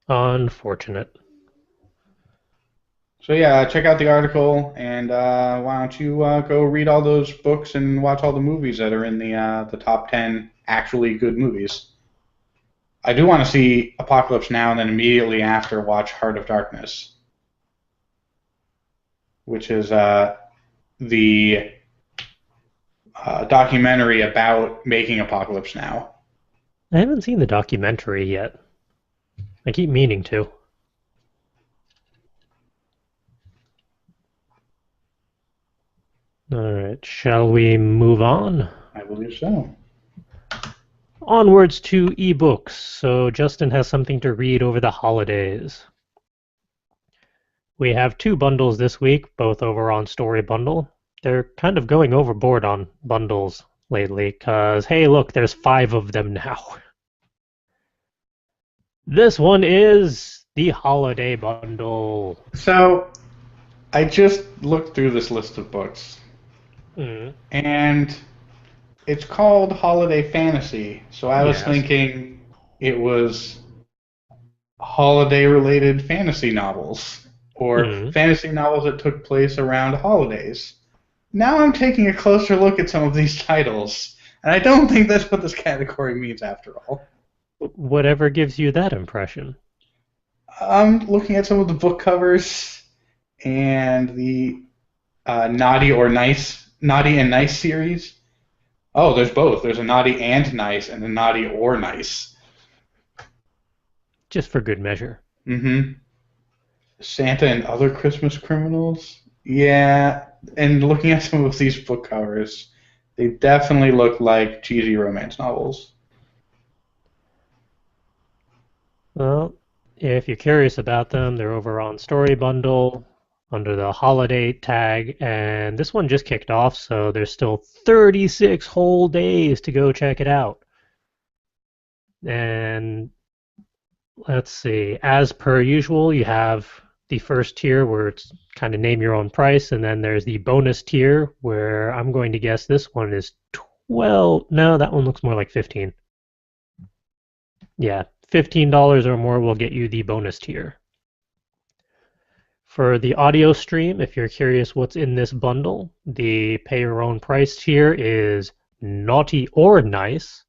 Unfortunate. So yeah, check out the article, and why don't you go read all those books and watch all the movies that are in the top 10 actually good movies. I do want to see Apocalypse Now, and then immediately after watch Heart of Darkness, which is the documentary about making Apocalypse Now. I haven't seen the documentary yet. I keep meaning to. Alright, shall we move on? I believe so. Onwards to ebooks. So Justin has something to read over the holidays. We have 2 bundles this week, both over on Story Bundle. They're kind of going overboard on bundles lately, because, hey, look, there's 5 of them now. This one is the Holiday Bundle. So, I just looked through this list of books, and it's called Holiday Fantasy, so I was thinking it was holiday-related fantasy novels, or fantasy novels that took place around holidays. Now I'm taking a closer look at some of these titles, and I don't think that's what this category means after all. Whatever gives you that impression? I'm looking at some of the book covers and the Naughty and Nice series. Oh, there's both. There's a Naughty and Nice and a Naughty or Nice. Just for good measure. Mm-hmm. Santa and Other Christmas Criminals. Yeah, and looking at some of these book covers, they definitely look like cheesy romance novels. Well, if you're curious about them, they're over on Story Bundle under the holiday tag, and this one just kicked off, so there's still 36 whole days to go check it out. And let's see, as per usual, you have the first tier where it's kind of name your own price, and then there's the bonus tier where I'm going to guess this one is 12. No, that one looks more like 15. Yeah, $15 or more will get you the bonus tier. For the audio stream, if you're curious what's in this bundle, the pay your own price tier is Naughty or Nice,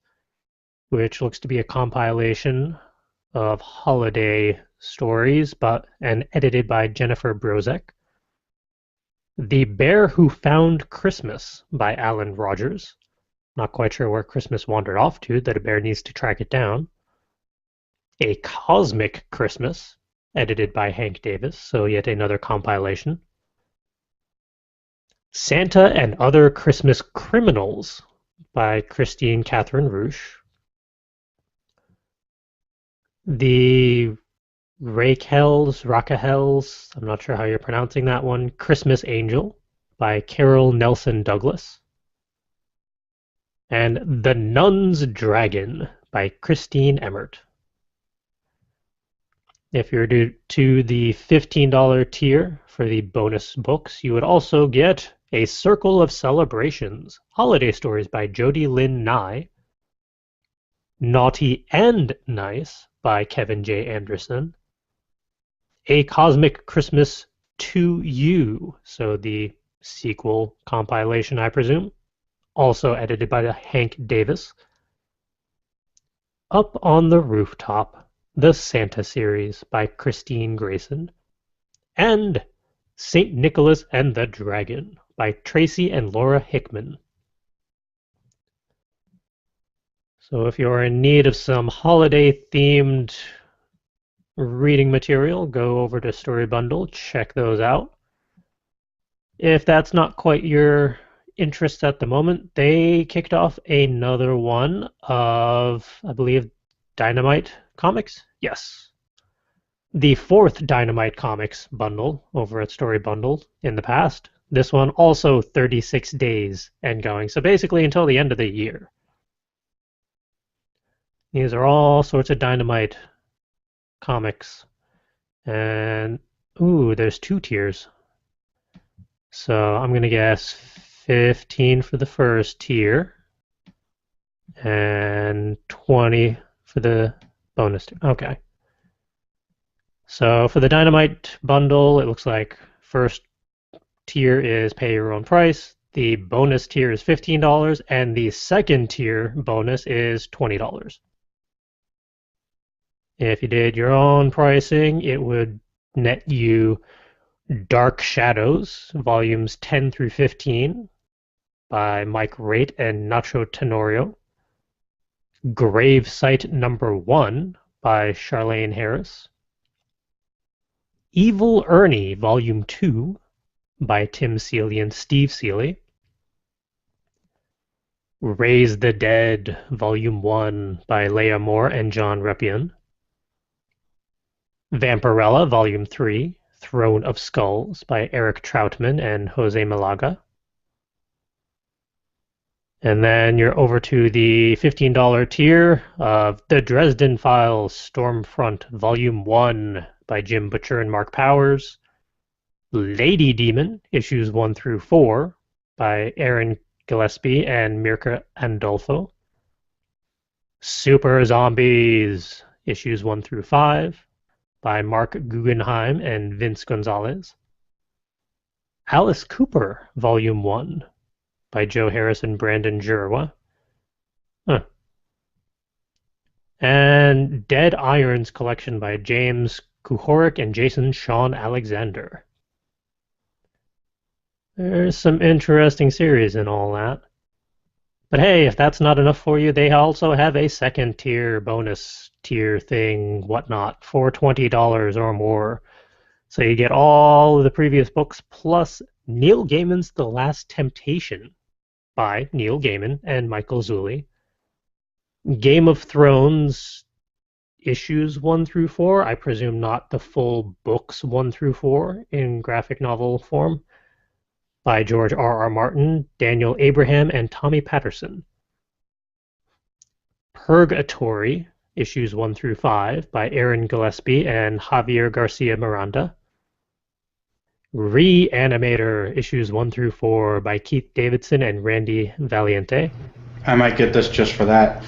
which looks to be a compilation of holiday stories and edited by Jennifer Brozek. The Bear Who Found Christmas by Alan Rogers. Not quite sure where Christmas wandered off to, that a bear needs to track it down. A Cosmic Christmas, edited by Hank Davis, so yet another compilation. Santa and Other Christmas Criminals by Christine Catherine Roosh. The Rakahels, I'm not sure how you're pronouncing that one, Christmas Angel by Carol Nelson Douglas. And The Nun's Dragon by Christine Emmert. If you're to the $15 tier for the bonus books, you would also get A Circle of Celebrations, Holiday Stories by Jody Lynn Nye, Naughty and Nice by Kevin J. Anderson, A Cosmic Christmas to You, so the sequel compilation, I presume, also edited by Hank Davis, Up on the Rooftop, the Santa series by Christine Grayson, and St. Nicholas and the Dragon by Tracy and Laura Hickman. So if you're in need of some holiday-themed reading material, go over to Story Bundle, check those out. If that's not quite your interest at the moment, they kicked off another one of, I believe, Dynamite Comics? Yes. The 4th Dynamite Comics bundle over at Story Bundle in the past. This one also 36 days and going, so basically until the end of the year. These are all sorts of Dynamite comics. And, ooh, there's 2 tiers. So I'm going to guess 15 for the first tier and 20 for the Bonus tier. Okay. So for the Dynamite bundle, it looks like first tier is pay your own price. The bonus tier is $15, and the second tier bonus is $20. If you did your own pricing, it would net you Dark Shadows, volumes 10 through 15 by Mike Raitt and Nacho Tenorio. Grave Site Number 1 by Charlene Harris. Evil Ernie, Volume 2 by Tim Seeley and Steve Seeley. Raise the Dead, Volume 1 by Leah Moore and John Reppion. Vampirella, Volume 3, Throne of Skulls by Eric Troutman and Jose Malaga. And then you're over to the $15 tier of The Dresden Files, Stormfront, Volume 1 by Jim Butcher and Mark Powers. Lady Demon, issues 1 through 4 by Aaron Gillespie and Mirka Andolfo. Super Zombies, issues 1 through 5 by Mark Guggenheim and Vince Gonzalez. Alice Cooper, Volume 1 by Joe Harris and Brandon Jurwa. And Dead Irons collection by James Kuhorik and Jason Sean Alexander. There's some interesting series in all that. But hey, if that's not enough for you, they also have a second tier, bonus tier thing, whatnot, for $20 or more. So you get all of the previous books plus Neil Gaiman's The Last Temptation by Neil Gaiman and Michael Zulli. Game of Thrones issues 1 through 4, I presume not the full books 1 through 4 in graphic novel form, by George R.R. Martin, Daniel Abraham, and Tommy Patterson. Purgatory, issues 1 through 5, by Aaron Gillespie and Javier Garcia Miranda. Reanimator, issues 1 through 4, by Keith Davidson and Randy Valiente. I might get this just for that.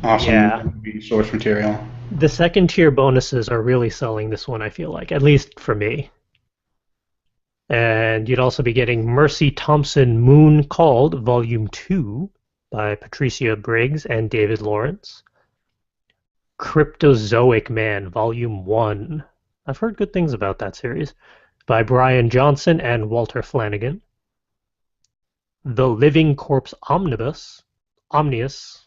Awesome source material. The second tier bonuses are really selling this one, I feel like, at least for me. And you'd also be getting Mercy Thompson Moon Called, Volume 2 by Patricia Briggs and David Lawrence. Cryptozoic Man, Volume 1. I've heard good things about that series. By Brian Johnson and Walter Flanagan. The Living Corpse Omnibus. Omnius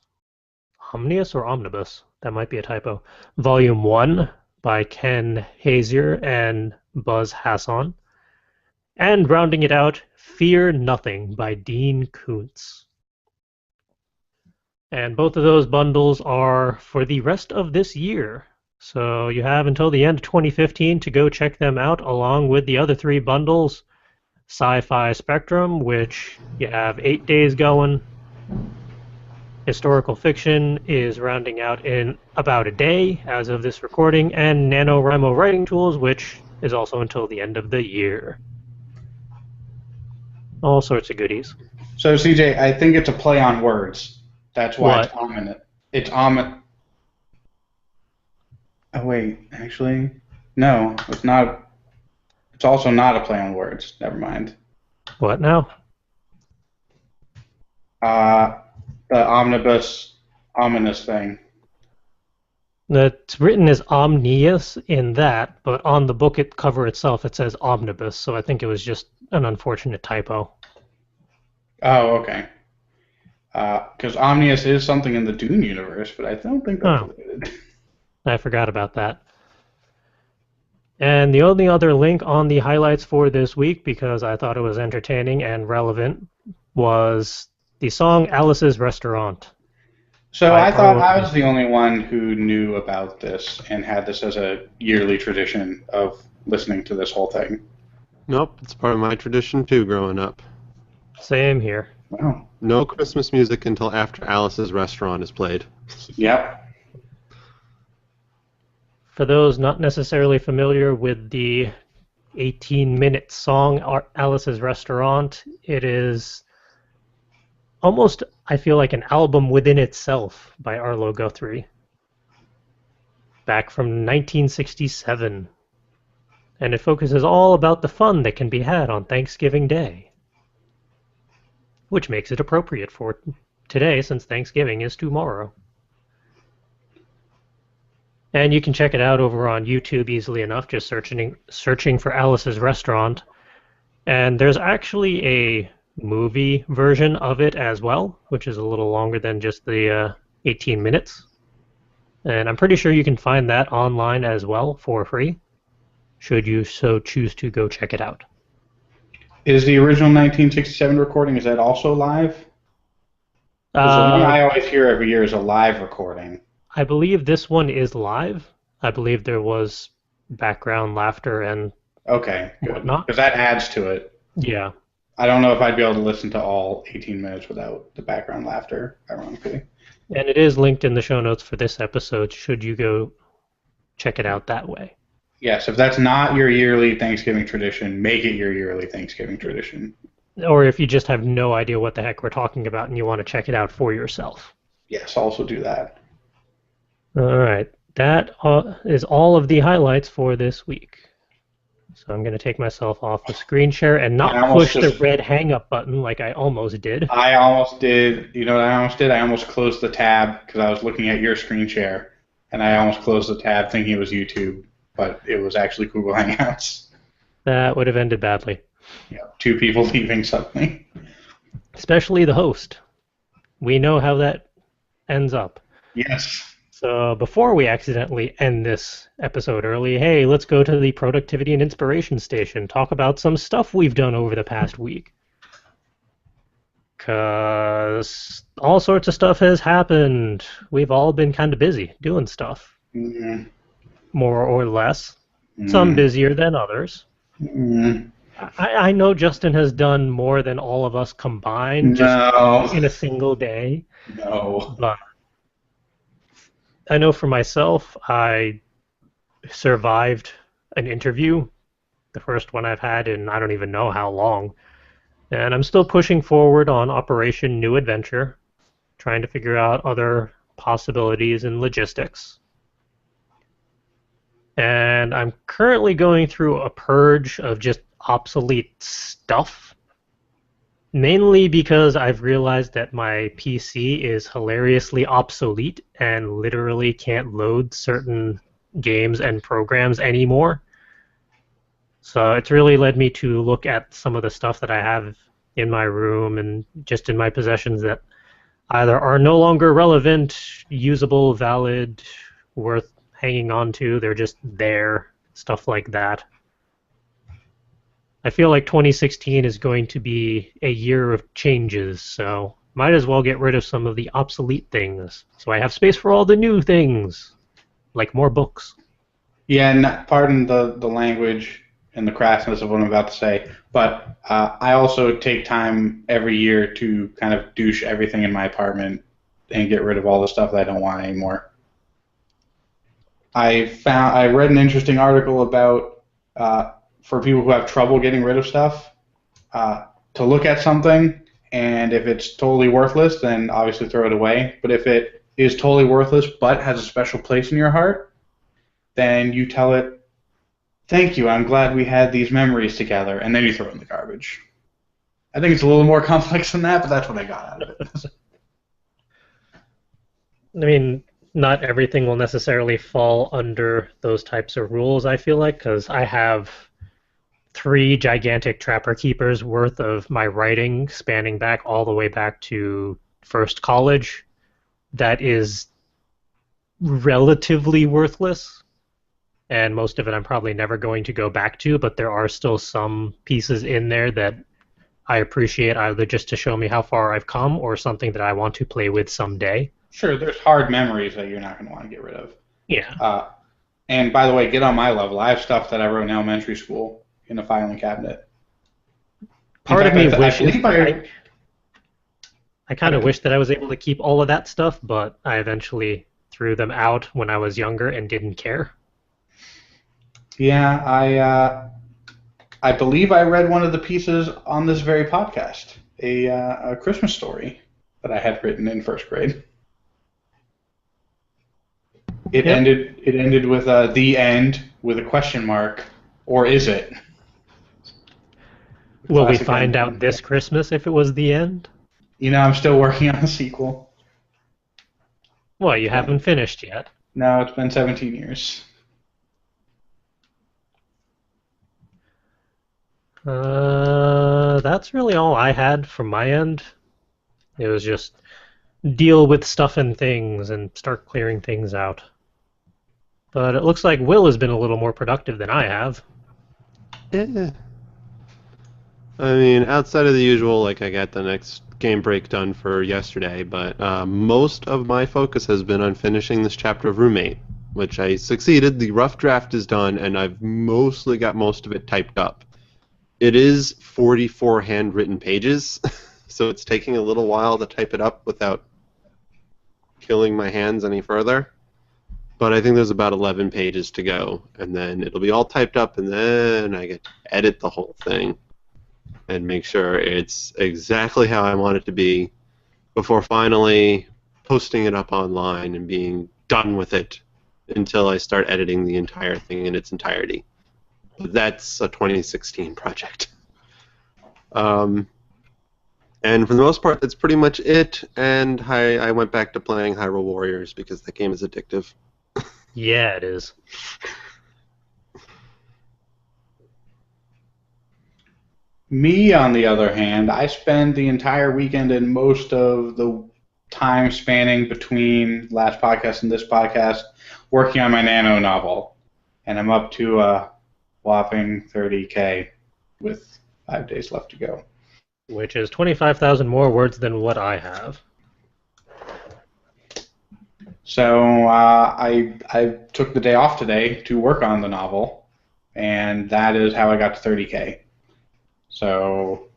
or Omnibus? That might be a typo. Volume 1 by Ken Hazier and Buzz Hasson. And rounding it out, Fear Nothing by Dean Koontz. And both of those bundles are for the rest of this year. So you have until the end of 2015 to go check them out, along with the other 3 bundles. Sci-Fi Spectrum, which you have 8 days going. Historical Fiction is rounding out in about a day as of this recording. And NaNoWriMo Writing Tools, which is also until the end of the year. All sorts of goodies. So, CJ, I think it's a play on words. That's why it's ominous. It's ominous. Oh, wait. Actually, no. It's not. It's also not a play on words. Never mind. What now? The omnibus, ominous thing. It's written as omnius in that, but on the book cover itself it says omnibus, so I think it was just an unfortunate typo. Oh, okay. Because omnius is something in the Dune universe, but I don't think that's related. I forgot about that. And the only other link on the highlights for this week, because I thought it was entertaining and relevant, was the song Alice's Restaurant. So I thought I was the only one who knew about this and had this as a yearly tradition of listening to this whole thing. Nope, it's part of my tradition too growing up. Same here. Wow. No Christmas music until after Alice's Restaurant is played. Yep. For those not necessarily familiar with the 18-minute song Alice's Restaurant, it is almost, I feel like, an album within itself by Arlo Guthrie. back from 1967. And it focuses all about the fun that can be had on Thanksgiving Day, which makes it appropriate for today since Thanksgiving is tomorrow. And you can check it out over on YouTube easily enough, just searching for Alice's Restaurant. And there's actually a movie version of it as well, which is a little longer than just the 18 minutes. And I'm pretty sure you can find that online as well for free, should you so choose to go check it out. Is the original 1967 recording, is that also live? 'Cause the one I always hear every year is a live recording. I believe this one is live. I believe there was background laughter and Okay, good. whatnot. Because that adds to it. Yeah. I don't know if I'd be able to listen to all 18 minutes without the background laughter, ironically. And it is linked in the show notes for this episode, should you go check it out that way. Yes, if that's not your yearly Thanksgiving tradition, make it your yearly Thanksgiving tradition. Or if you just have no idea what the heck we're talking about and you want to check it out for yourself. Yes, also do that. All right. That is all of the highlights for this week. So I'm going to take myself off the screen share and not push the red hang-up button like I almost did. I almost did. You know what I almost did? I almost closed the tab because I was looking at your screen share, and I almost closed the tab thinking it was YouTube, but it was actually Google Hangouts. That would have ended badly. Yeah, 2 people leaving suddenly. Especially the host. We know how that ends up. Yes. So before we accidentally end this episode early, hey, let's go to the Productivity and Inspiration Station, talk about some stuff we've done over the past week. Because all sorts of stuff has happened. We've all been kind of busy doing stuff. Mm-hmm. More or less. Some busier than others. Mm-hmm. I know Justin has done more than all of us combined just in a single day. No. But I know for myself, I survived an interview, the first one I've had in I don't even know how long, and I'm still pushing forward on Operation New Adventure, trying to figure out other possibilities in logistics. And I'm currently going through a purge of just obsolete stuff. Mainly because I've realized that my PC is hilariously obsolete and literally can't load certain games and programs anymore. So it's really led me to look at some of the stuff that I have in my room and just in my possessions that either are no longer relevant, usable, valid, worth hanging on to, they're just there, stuff like that. I feel like 2016 is going to be a year of changes, so might as well get rid of some of the obsolete things, so I have space for all the new things, like more books. Yeah, and pardon the language and the crassness of what I'm about to say, but I also take time every year to kind of douche everything in my apartment and get rid of all the stuff that I don't want anymore. I read an interesting article about for people who have trouble getting rid of stuff, to look at something, and if it's totally worthless, then obviously throw it away. But if it is totally worthless but has a special place in your heart, then you tell it, "Thank you, I'm glad we had these memories together," and then you throw it in the garbage. I think it's a little more complex than that, but that's what I got out of it. I mean, not everything will necessarily fall under those types of rules, I feel like, because I have 3 gigantic Trapper Keepers worth of my writing spanning back all the way back to first college that is relatively worthless, and most of it I'm probably never going to go back to, but there are still some pieces in there that I appreciate either just to show me how far I've come or something that I want to play with someday. Sure, there's hard memories that you're not going to want to get rid of. Yeah. And by the way, get on my level. I have stuff that I wrote in elementary school in a filing cabinet. Part of me wishes I kind of Okay. wish that I was able to keep all of that stuff, but I eventually threw them out when I was younger and didn't care. Yeah, I believe I read one of the pieces on this very podcast, a Christmas story that I had written in first grade. It Yep. ended with the end with a question mark, or is it? Will we Classic find ending. out this Christmas if it was the end? You know, I'm still working on a sequel. Well, you haven't finished yet. No, it's been 17 years. That's really all I had from my end. It was just deal with stuff and things and start clearing things out. But it looks like Will has been a little more productive than I have. Yeah. I mean, outside of the usual, like I got the next game break done for yesterday, but most of my focus has been on finishing this chapter of Roommate, which I succeeded. The rough draft is done, and I've mostly got most of it typed up. It is 44 handwritten pages, so it's taking a little while to type it up without killing my hands any further. But I think there's about 11 pages to go, and then it'll be all typed up, and then I get to edit the whole thing and make sure it's exactly how I want it to be before finally posting it up online and being done with it until I start editing the entire thing in its entirety. But that's a 2016 project. And for the most part, that's pretty much it, and I went back to playing Hyrule Warriors because that game is addictive. Yeah, it is. Me, on the other hand, I spend the entire weekend and most of the time spanning between last podcast and this podcast working on my nano novel, and I'm up to a whopping 30K with 5 days left to go. Which is 25,000 more words than what I have. So I took the day off today to work on the novel, and that is how I got to 30K. So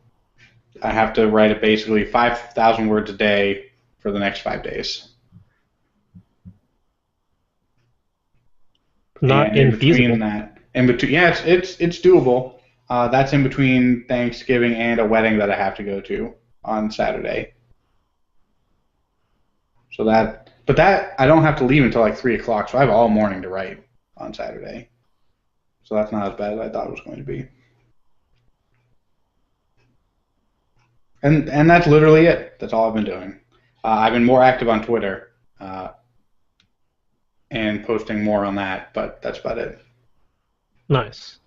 I have to write it basically 5,000 words a day for the next 5 days. Not And in infeasible. between that, yeah, it's doable. That's in between Thanksgiving and a wedding that I have to go to on Saturday. So but I don't have to leave until like 3 o'clock, so I have all morning to write on Saturday. So that's not as bad as I thought it was going to be. And that's literally it. That's all I've been doing. I've been more active on Twitter and posting more on that, but that's about it. Nice.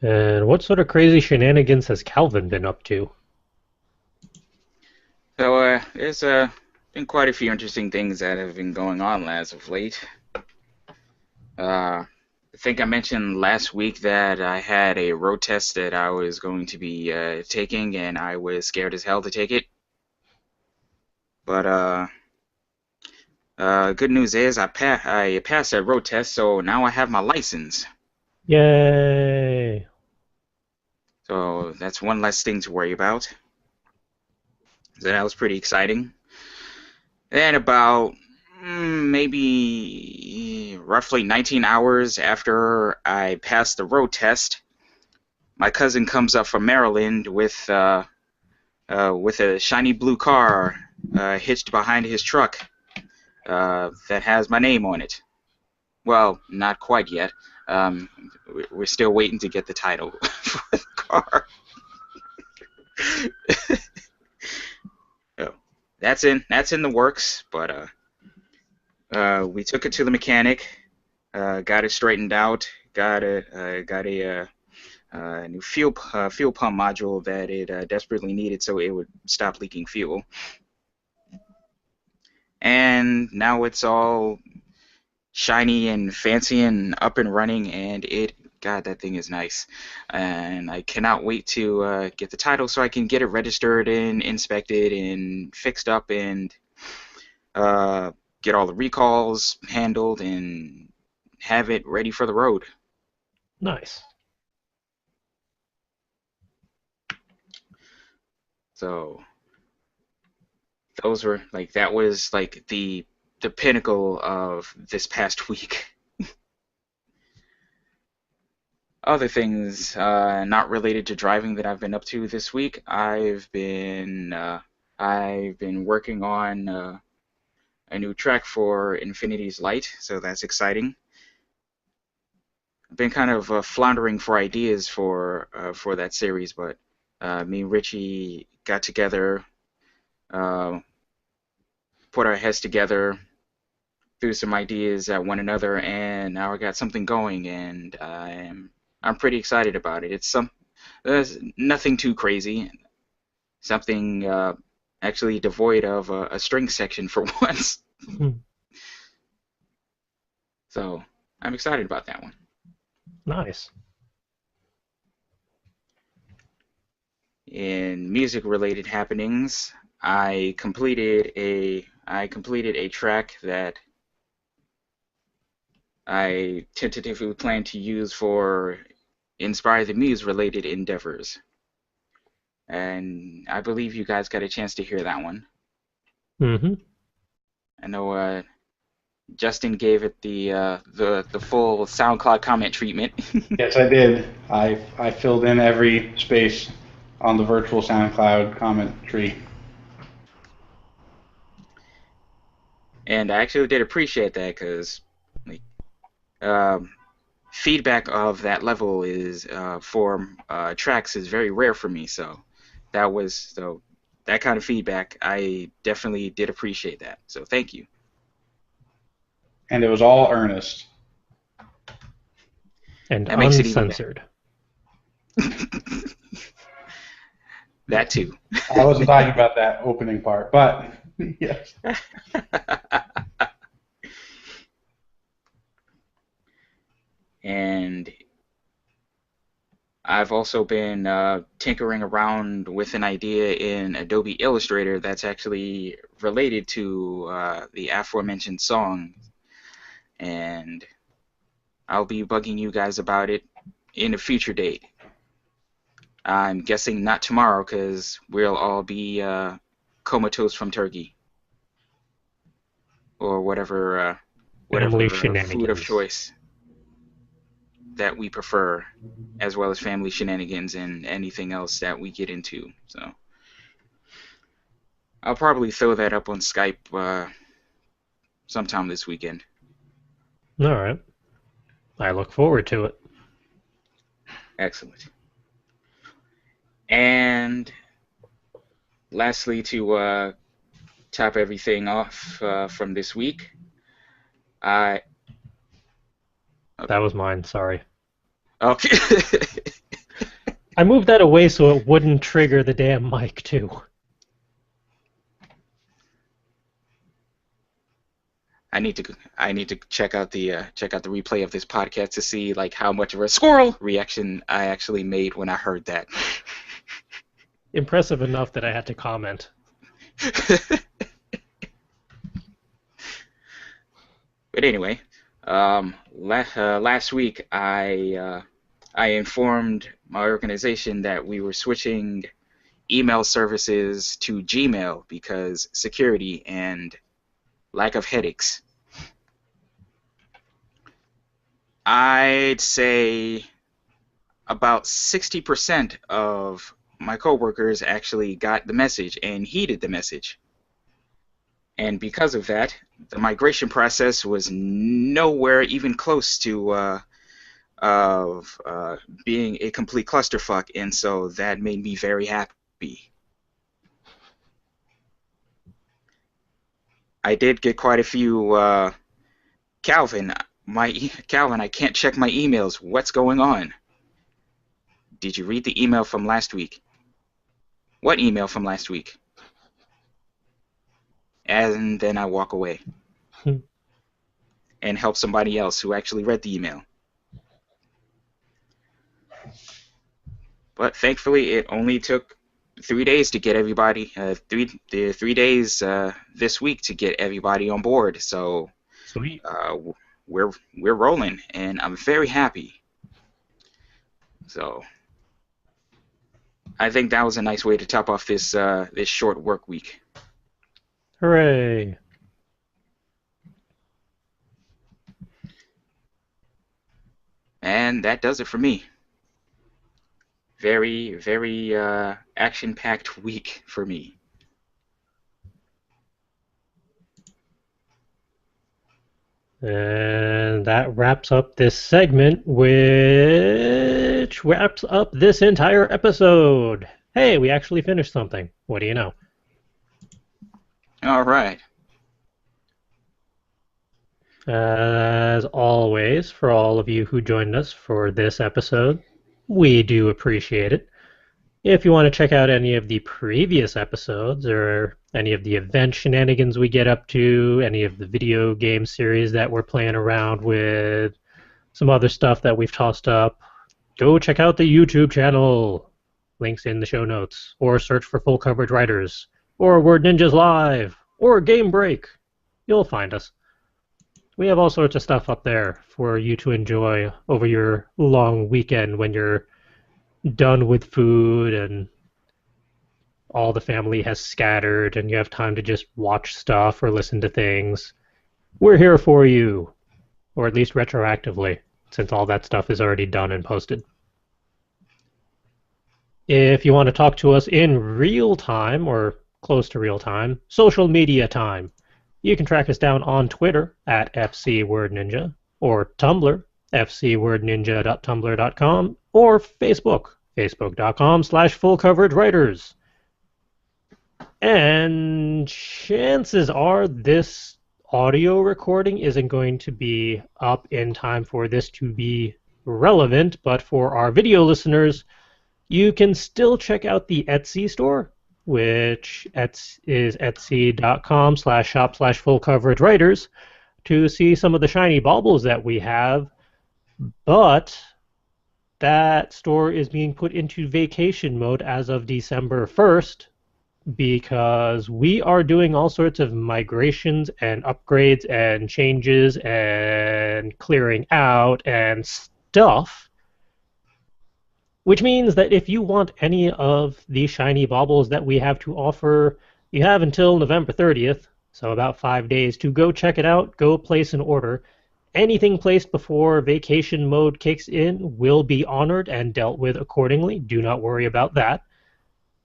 And what sort of crazy shenanigans has Calvin been up to? So there's been quite a few interesting things that have been going on as of late. I think I mentioned last week that I had a road test that I was going to be taking, and I was scared as hell to take it. But good news is I passed that road test, so now I have my license. Yay! So that's one less thing to worry about. So that was pretty exciting. Then about maybe roughly 19 hours after I passed the road test, my cousin comes up from Maryland with a shiny blue car hitched behind his truck that has my name on it. Well, not quite yet. We're still waiting to get the title for the car. So that's in the works, but we took it to the mechanic, got it straightened out, got a new fuel pump module that it desperately needed so it would stop leaking fuel. And now it's all shiny and fancy and up and running, and God, that thing is nice. And I cannot wait to get the title so I can get it registered and inspected and fixed up and get all the recalls handled and have it ready for the road. Nice. So that was like the pinnacle of this past week. Other things not related to driving that I've been up to this week. I've been working on a new track for Infinity's Light, so that's exciting. I've been kind of floundering for ideas for that series, but me and Richie got together, put our heads together, threw some ideas at one another, and now I got something going, and I'm pretty excited about it. There's nothing too crazy, something actually devoid of a string section for once. So I'm excited about that one. Nice. In music-related happenings, I completed a track that I tentatively plan to use for Inspire the Muse-related endeavors, and I believe you guys got a chance to hear that one. Mm-hmm. I know Justin gave it the full SoundCloud comment treatment. Yes, I did. I filled in every space on the virtual SoundCloud comment tree. And I actually did appreciate that because feedback of that level is for tracks is very rare for me. So that kind of feedback, I definitely did appreciate that. So thank you. And it was all earnest. And That makes it even uncensored. That too. I wasn't talking about that opening part, but yes. And I've also been tinkering around with an idea in Adobe Illustrator that's actually related to the aforementioned song, and I'll be bugging you guys about it in a future date. I'm guessing not tomorrow because we'll all be comatose from turkey or whatever Family food of shenanigans. choice that we prefer, as well as family shenanigans and anything else that we get into. So I'll probably throw that up on Skype sometime this weekend. All right. I look forward to it. Excellent. And lastly, to top everything off from this week, That was mine, sorry. Okay. I moved that away so it wouldn't trigger the damn mic, too. I need to check out the replay of this podcast to see like how much of a squirrel reaction I actually made when I heard that. Impressive enough that I had to comment. But anyway, last week I informed my organization that we were switching email services to Gmail because security and lack of headaches. I'd say about 60% of my coworkers actually got the message and heeded the message. And because of that, the migration process was nowhere even close to being a complete clusterfuck, and so that made me very happy. I did get quite a few, Calvin, I can't check my emails. What's going on? Did you read the email from last week? What email from last week? And then I walk away and help somebody else who actually read the email. But thankfully, it only took 3 days to get everybody, 3 days this week to get everybody on board. So Sweet. We're rolling, and I'm very happy. So I think that was a nice way to top off this short work week. Hooray. And that does it for me. Very, very action-packed week for me. And that wraps up this segment, which wraps up this entire episode. Hey, we actually finished something. What do you know? All right. As always, for all of you who joined us for this episode, we do appreciate it. If you want to check out any of the previous episodes or any of the event shenanigans we get up to, any of the video game series that we're playing around with, some other stuff that we've tossed up, go check out the YouTube channel. Links in the show notes. Or search for Full Coverage Writers, or Word Ninjas Live, or Game Break. You'll find us. We have all sorts of stuff up there for you to enjoy over your long weekend when you're done with food and all the family has scattered and you have time to just watch stuff or listen to things. We're here for you, or at least retroactively, since all that stuff is already done and posted. If you want to talk to us in real time, or close to real time, social media time, you can track us down on Twitter at FCWordNinja, or Tumblr, fcwordninja.tumblr.com, or Facebook, facebook.com/fullcoveragewriters. And chances are this audio recording isn't going to be up in time for this to be relevant, but for our video listeners, you can still check out the Etsy store, which is etsy.com/shop/fullcoveragewriters, to see some of the shiny baubles that we have. But that store is being put into vacation mode as of December 1st because we are doing all sorts of migrations and upgrades and changes and clearing out and stuff. Which means that if you want any of the shiny baubles that we have to offer, you have until November 30th, so about 5 days, to go check it out, go place an order. Anything placed before vacation mode kicks in will be honored and dealt with accordingly. Do not worry about that.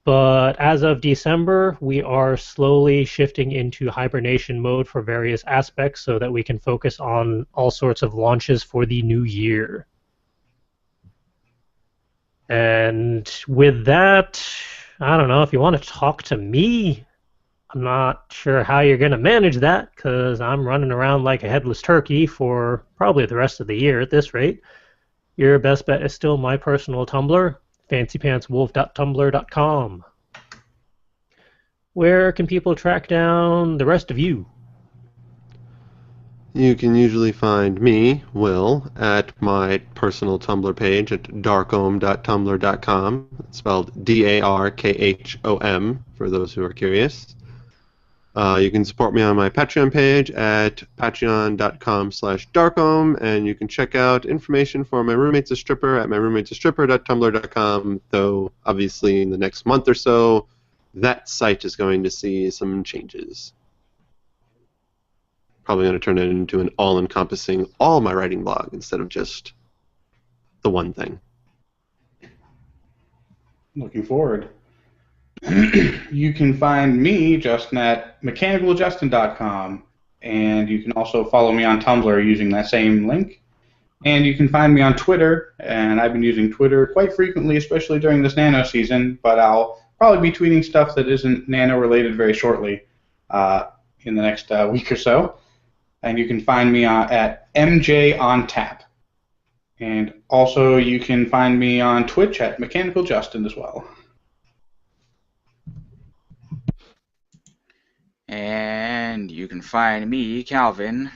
But as of December, we are slowly shifting into hibernation mode for various aspects so that we can focus on all sorts of launches for the new year. And with that, I don't know, if you want to talk to me, I'm not sure how you're going to manage that because I'm running around like a headless turkey for probably the rest of the year at this rate. Your best bet is still my personal Tumblr, fancypantswolf.tumblr.com. Where can people track down the rest of you? You can usually find me, Will, at my personal Tumblr page at darkhom.tumblr.com. It's spelled DARKHOM, for those who are curious. You can support me on my Patreon page at patreon.com/darkhom, and you can check out information for My Roommate's a Stripper at myroommatesastripper.tumblr.com, though obviously in the next month or so, that site is going to see some changes. Probably going to turn it into an all-encompassing all my writing blog instead of just the one thing. Looking forward. You can find me, Justin, at mechanicaljustin.com, and you can also follow me on Tumblr using that same link. And you can find me on Twitter, and I've been using Twitter quite frequently, especially during this Nano season, but I'll probably be tweeting stuff that isn't Nano-related very shortly in the next week or so. And you can find me at MJOnTap. And also you can find me on Twitch at mechanicaljustin as well. And you can find me, Calvin,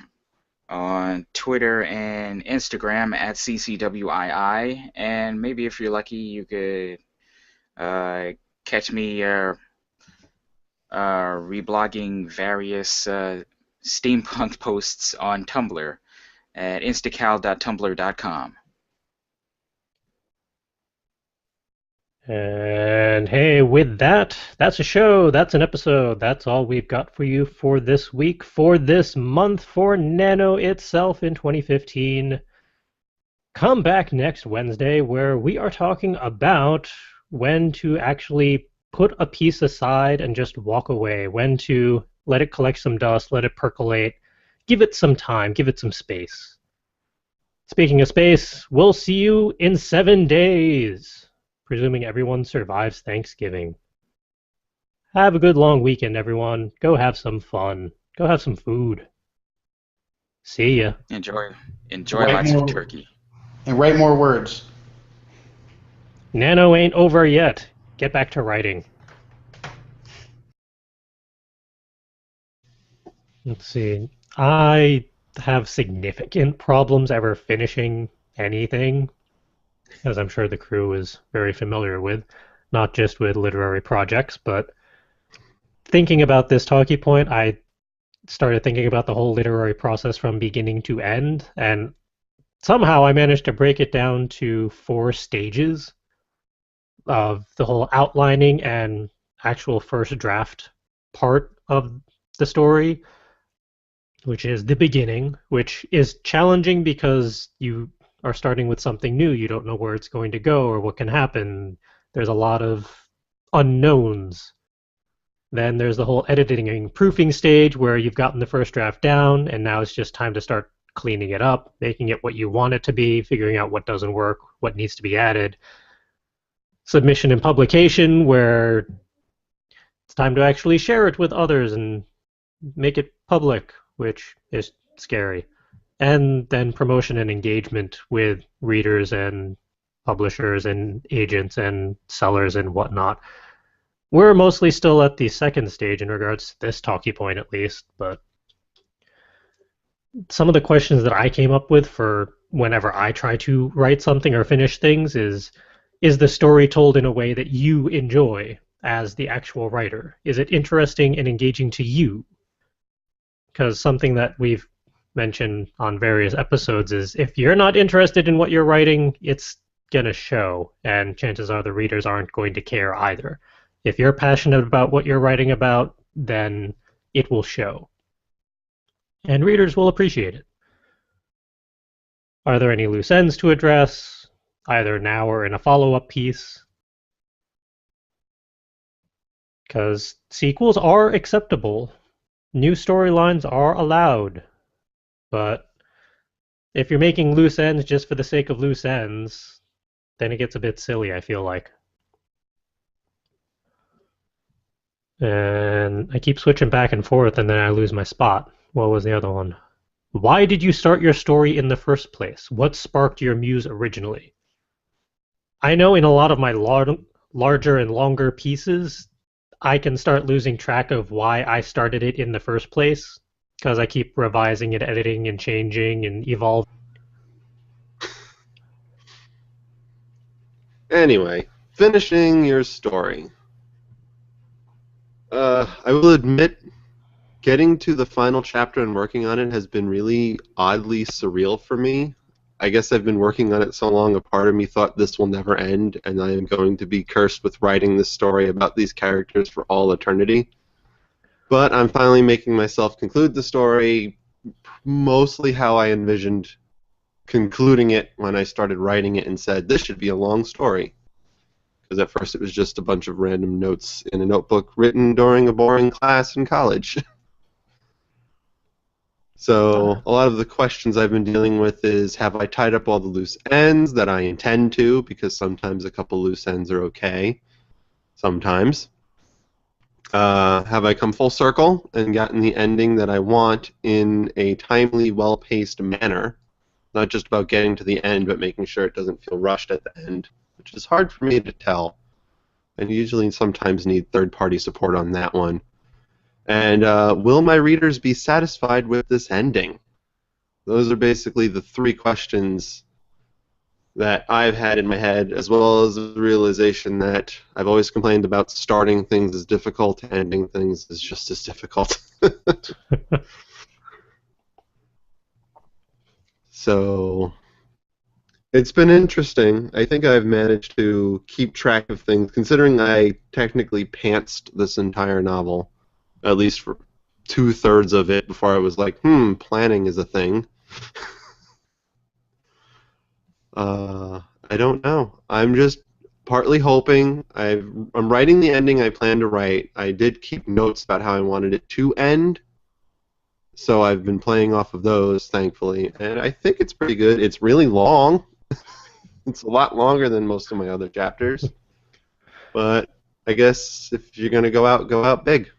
on Twitter and Instagram at CCWII. And maybe if you're lucky, you could catch me reblogging various steampunk posts on Tumblr at instacal.tumblr.com. And hey, with that, that's a show, that's an episode, that's all we've got for you for this week, for this month, for Nano itself in 2015. Come back next Wednesday where we are talking about when to actually put a piece aside and just walk away, when to let it collect some dust, let it percolate, give it some time, give it some space. Speaking of space, we'll see you in 7 days, presuming everyone survives Thanksgiving. Have a good long weekend, everyone. Go have some fun. Go have some food. See ya. Enjoy Write lots more- of turkey. And write more words. Nano ain't over yet. Get back to writing. Let's see. I have significant problems ever finishing anything, as I'm sure the crew is very familiar with, not just with literary projects, but thinking about this talkie point, I started thinking about the whole literary process from beginning to end, and somehow I managed to break it down to 4 stages of the whole outlining and actual first draft part of the story, which is the beginning, which is challenging because you are starting with something new. You don't know where it's going to go or what can happen. There's a lot of unknowns. Then there's the whole editing and proofing stage where you've gotten the first draft down, and now it's just time to start cleaning it up, making it what you want it to be, figuring out what doesn't work, what needs to be added. Submission and publication, where it's time to actually share it with others and make it public, which is scary. And then promotion and engagement with readers and publishers and agents and sellers and whatnot. We're mostly still at the second stage in regards to this talkie point, at least, but some of the questions that I came up with for whenever I try to write something or finish things is the story told in a way that you enjoy as the actual writer? Is it interesting and engaging to you? Because something that we've mentioned on various episodes is if you're not interested in what you're writing, it's going to show, and chances are the readers aren't going to care either. If you're passionate about what you're writing about, then it will show. And readers will appreciate it. Are there any loose ends to address, either now or in a follow-up piece? Because sequels are acceptable. New storylines are allowed. But if you're making loose ends just for the sake of loose ends, then it gets a bit silly, I feel like. And I keep switching back and forth, and then I lose my spot. What was the other one? Why did you start your story in the first place? What sparked your muse originally? I know in a lot of my larger and longer pieces, I can start losing track of why I started it in the first place, because I keep revising and editing and changing and evolving. Anyway, finishing your story. I will admit, getting to the final chapter and working on it has been really oddly surreal for me. I guess I've been working on it so long, a part of me thought this will never end, and I am going to be cursed with writing this story about these characters for all eternity. But I'm finally making myself conclude the story, mostly how I envisioned concluding it when I started writing it and said, this should be a long story. Because at first it was just a bunch of random notes in a notebook written during a boring class in college. So a lot of the questions I've been dealing with is, have I tied up all the loose ends that I intend to? Because sometimes a couple loose ends are okay. Sometimes. Have I come full circle and gotten the ending that I want in a timely, well-paced manner? Not just about getting to the end, but making sure it doesn't feel rushed at the end, which is hard for me to tell. And usually sometimes need third-party support on that one. And will my readers be satisfied with this ending? Those are basically the 3 questions that I've had in my head, as well as the realization that I've always complained about starting things is difficult, ending things is just as difficult. So it's been interesting. I think I've managed to keep track of things, considering I technically pantsed this entire novel, at least for 2/3 of it, before I was like, planning is a thing. I don't know. I'm just partly hoping. I'm writing the ending I plan to write. I did keep notes about how I wanted it to end. So I've been playing off of those, thankfully, and I think it's pretty good. It's really long. It's a lot longer than most of my other chapters. But I guess if you're going to go out big.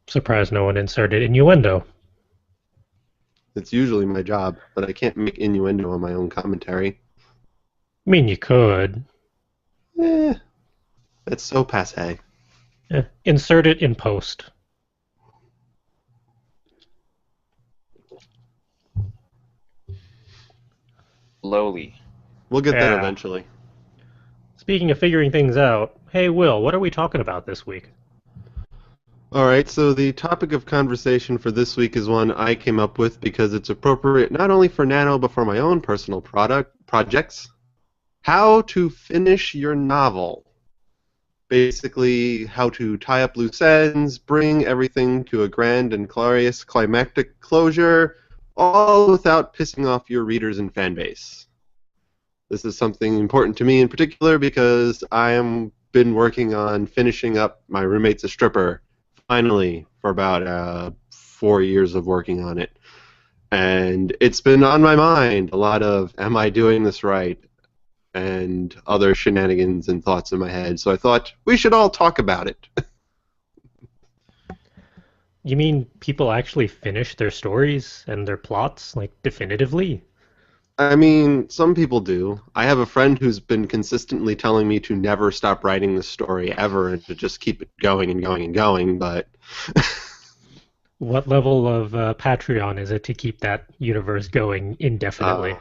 Surprised no one inserted innuendo. It's usually my job, but I can't make innuendo on my own commentary. I mean, you could. That's so passé. Insert it in post. Lowly. We'll get there Yeah. eventually. Speaking of figuring things out, hey Will, what are we talking about this week? Alright, so the topic of conversation for this week is one I came up with because it's appropriate not only for Nano but for my own personal projects. How to finish your novel. Basically, how to tie up loose ends, bring everything to a grand and glorious climactic closure, all without pissing off your readers and fan base. This is something important to me in particular because I am been working on finishing up My Roommate's a Stripper, finally, for about 4 years of working on it. And it's been on my mind, a lot of, am I doing this right? And other shenanigans and thoughts in my head. So I thought we should all talk about it. You mean people actually finish their stories and their plots, like, definitively? I mean, some people do. I have a friend who's been consistently telling me to never stop writing the story ever and to just keep it going and going and going, but... What level of Patreon is it to keep that universe going indefinitely?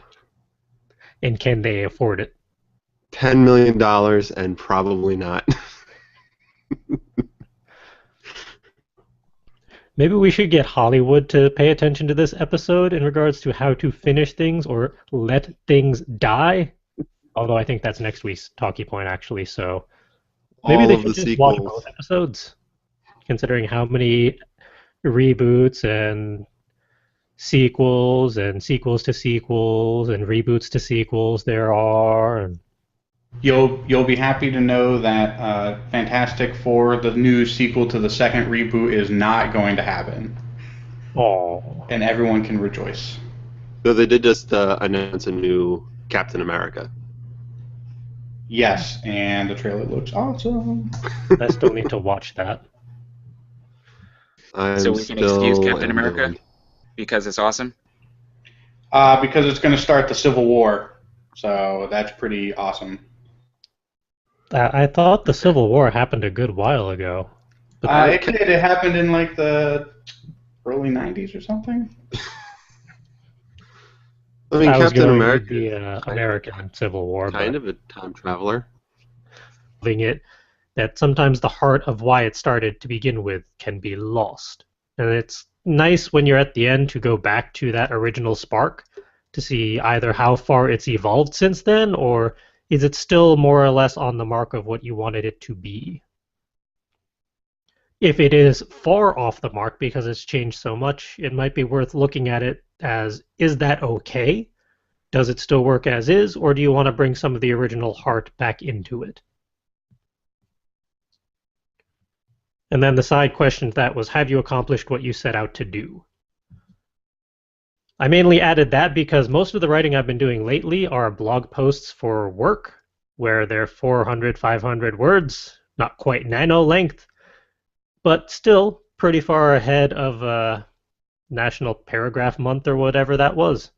And can they afford it? $10 million and probably not. Maybe we should get Hollywood to pay attention to this episode in regards to how to finish things or let things die. Although I think that's next week's talkie point, actually. So maybe All they of should the just watch sequels. both episodes, considering how many reboots and sequels and sequels to sequels and reboots to sequels there are. And You'll be happy to know that Fantastic Four, the new sequel to the second reboot, is not going to happen, oh, and everyone can rejoice. So they did just announce a new Captain America. Yes, and the trailer looks awesome. I still need to watch that. I'm So we can still excuse Captain America ambivalent. because it's awesome. Because it's going to start the Civil War, so that's pretty awesome. I thought the Civil War happened a good while ago. But It did. It happened in like the early '90s or something. I mean, I was Captain going America with the American Civil War, kind but of a time traveler. loving it that sometimes the heart of why it started to begin with can be lost. And it's nice when you're at the end to go back to that original spark to see either how far it's evolved since then, or is it still more or less on the mark of what you wanted it to be? If it is far off the mark because it's changed so much, it might be worth looking at it as, is that okay? Does it still work as is, or do you want to bring some of the original heart back into it? And then the side question to that was, have you accomplished what you set out to do? I mainly added that because most of the writing I've been doing lately are blog posts for work, where they're 400, 500 words, not quite nano length, but still pretty far ahead of National Paragraph Month or whatever that was.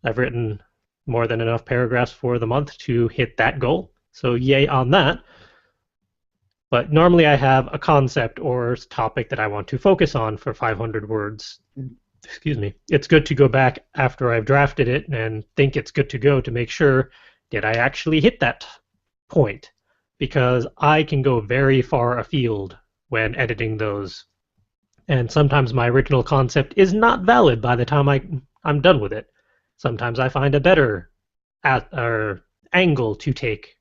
I've written more than enough paragraphs for the month to hit that goal, so yay on that. But normally I have a concept or topic that I want to focus on for 500 words. Excuse me. It's good to go back after I've drafted it and think it's good to go to make sure, did I actually hit that point? Because I can go very far afield when editing those. And sometimes my original concept is not valid by the time I'm done with it. Sometimes I find a better angle to take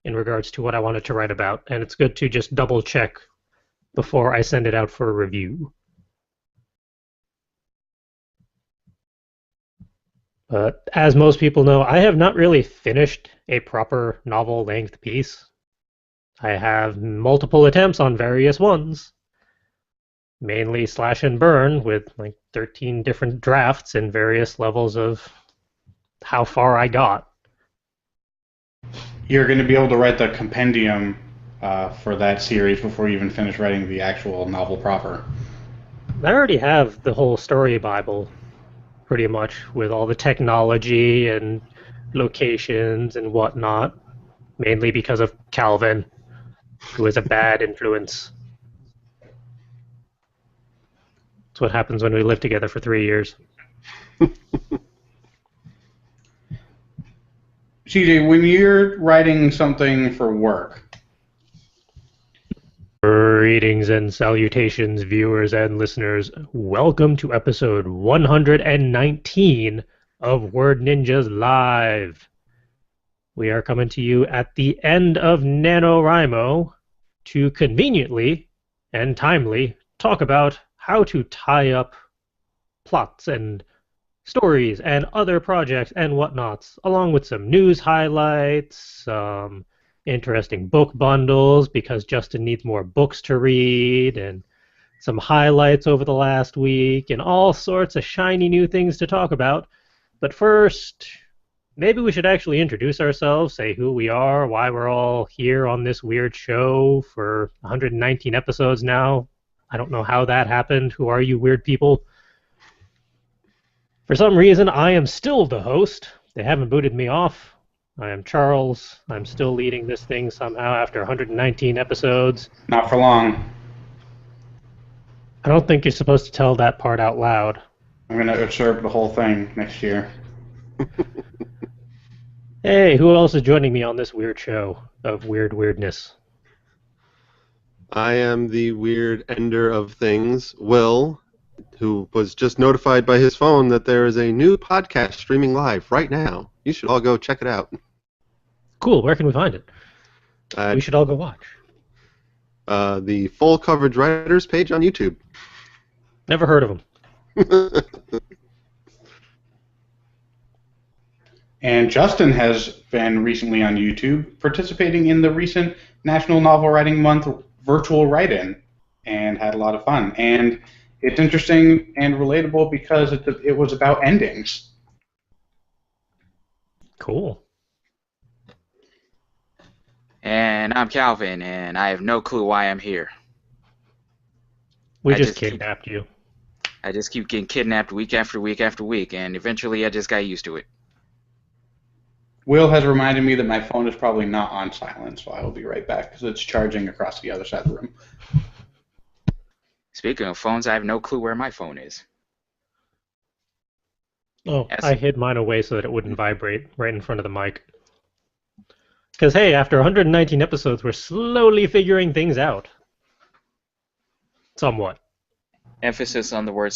in regards to what I wanted to write about, and it's good to just double check before I send it out for a review. But as most people know, I have not really finished a proper novel-length piece. I have multiple attempts on various ones, mainly slash and burn with like 13 different drafts and various levels of how far I got. You're going to be able to write the compendium for that series before you even finish writing the actual novel proper. I already have the whole story Bible, pretty much, with all the technology and locations and whatnot, mainly because of Calvin, who is a bad influence. That's what happens when we live together for 3 years. CJ, when you're writing something for work, Greetings and salutations, viewers and listeners. Welcome to episode 119 of Word Ninjas Live. We are coming to you at the end of NaNoWriMo to conveniently and timely talk about how to tie up plots and stories and other projects and whatnots, along with some news highlights, some interesting book bundles because Justin needs more books to read, and some highlights over the last week, and all sorts of shiny new things to talk about. But first, maybe we should actually introduce ourselves, say who we are, why we're all here on this weird show for 119 episodes now. I don't know how that happened. Who are you weird people? For some reason, I am still the host. They haven't booted me off. I am Charles. I'm still leading this thing somehow after 119 episodes. not for long. I don't think you're supposed to tell that part out loud. I'm going to usurp the whole thing next year. Hey, who else is joining me on this weird show of weirdness? I am the weird ender of things, Will, who was just notified by his phone that there is a new podcast streaming live right now. You should all go check it out. Cool, where can we find it? We should all go watch. The Full Coverage Writers page on YouTube. Never heard of them. And Justin has been recently on YouTube participating in the recent National Novel Writing Month virtual write-in and had a lot of fun. And it's interesting and relatable because it was about endings. Cool. And I'm Calvin, and I have no clue why I'm here. We I just just keep- kidnapped you. I just keep getting kidnapped week after week after week, and eventually I just got used to it. Will has reminded me that my phone is probably not on silent, so I will be right back because it's charging across the other side of the room. Speaking of phones, I have no clue where my phone is. Oh, Yes. I hid mine away so that it wouldn't vibrate right in front of the mic. Because, hey, after 119 episodes, we're slowly figuring things out. Somewhat. Emphasis on the word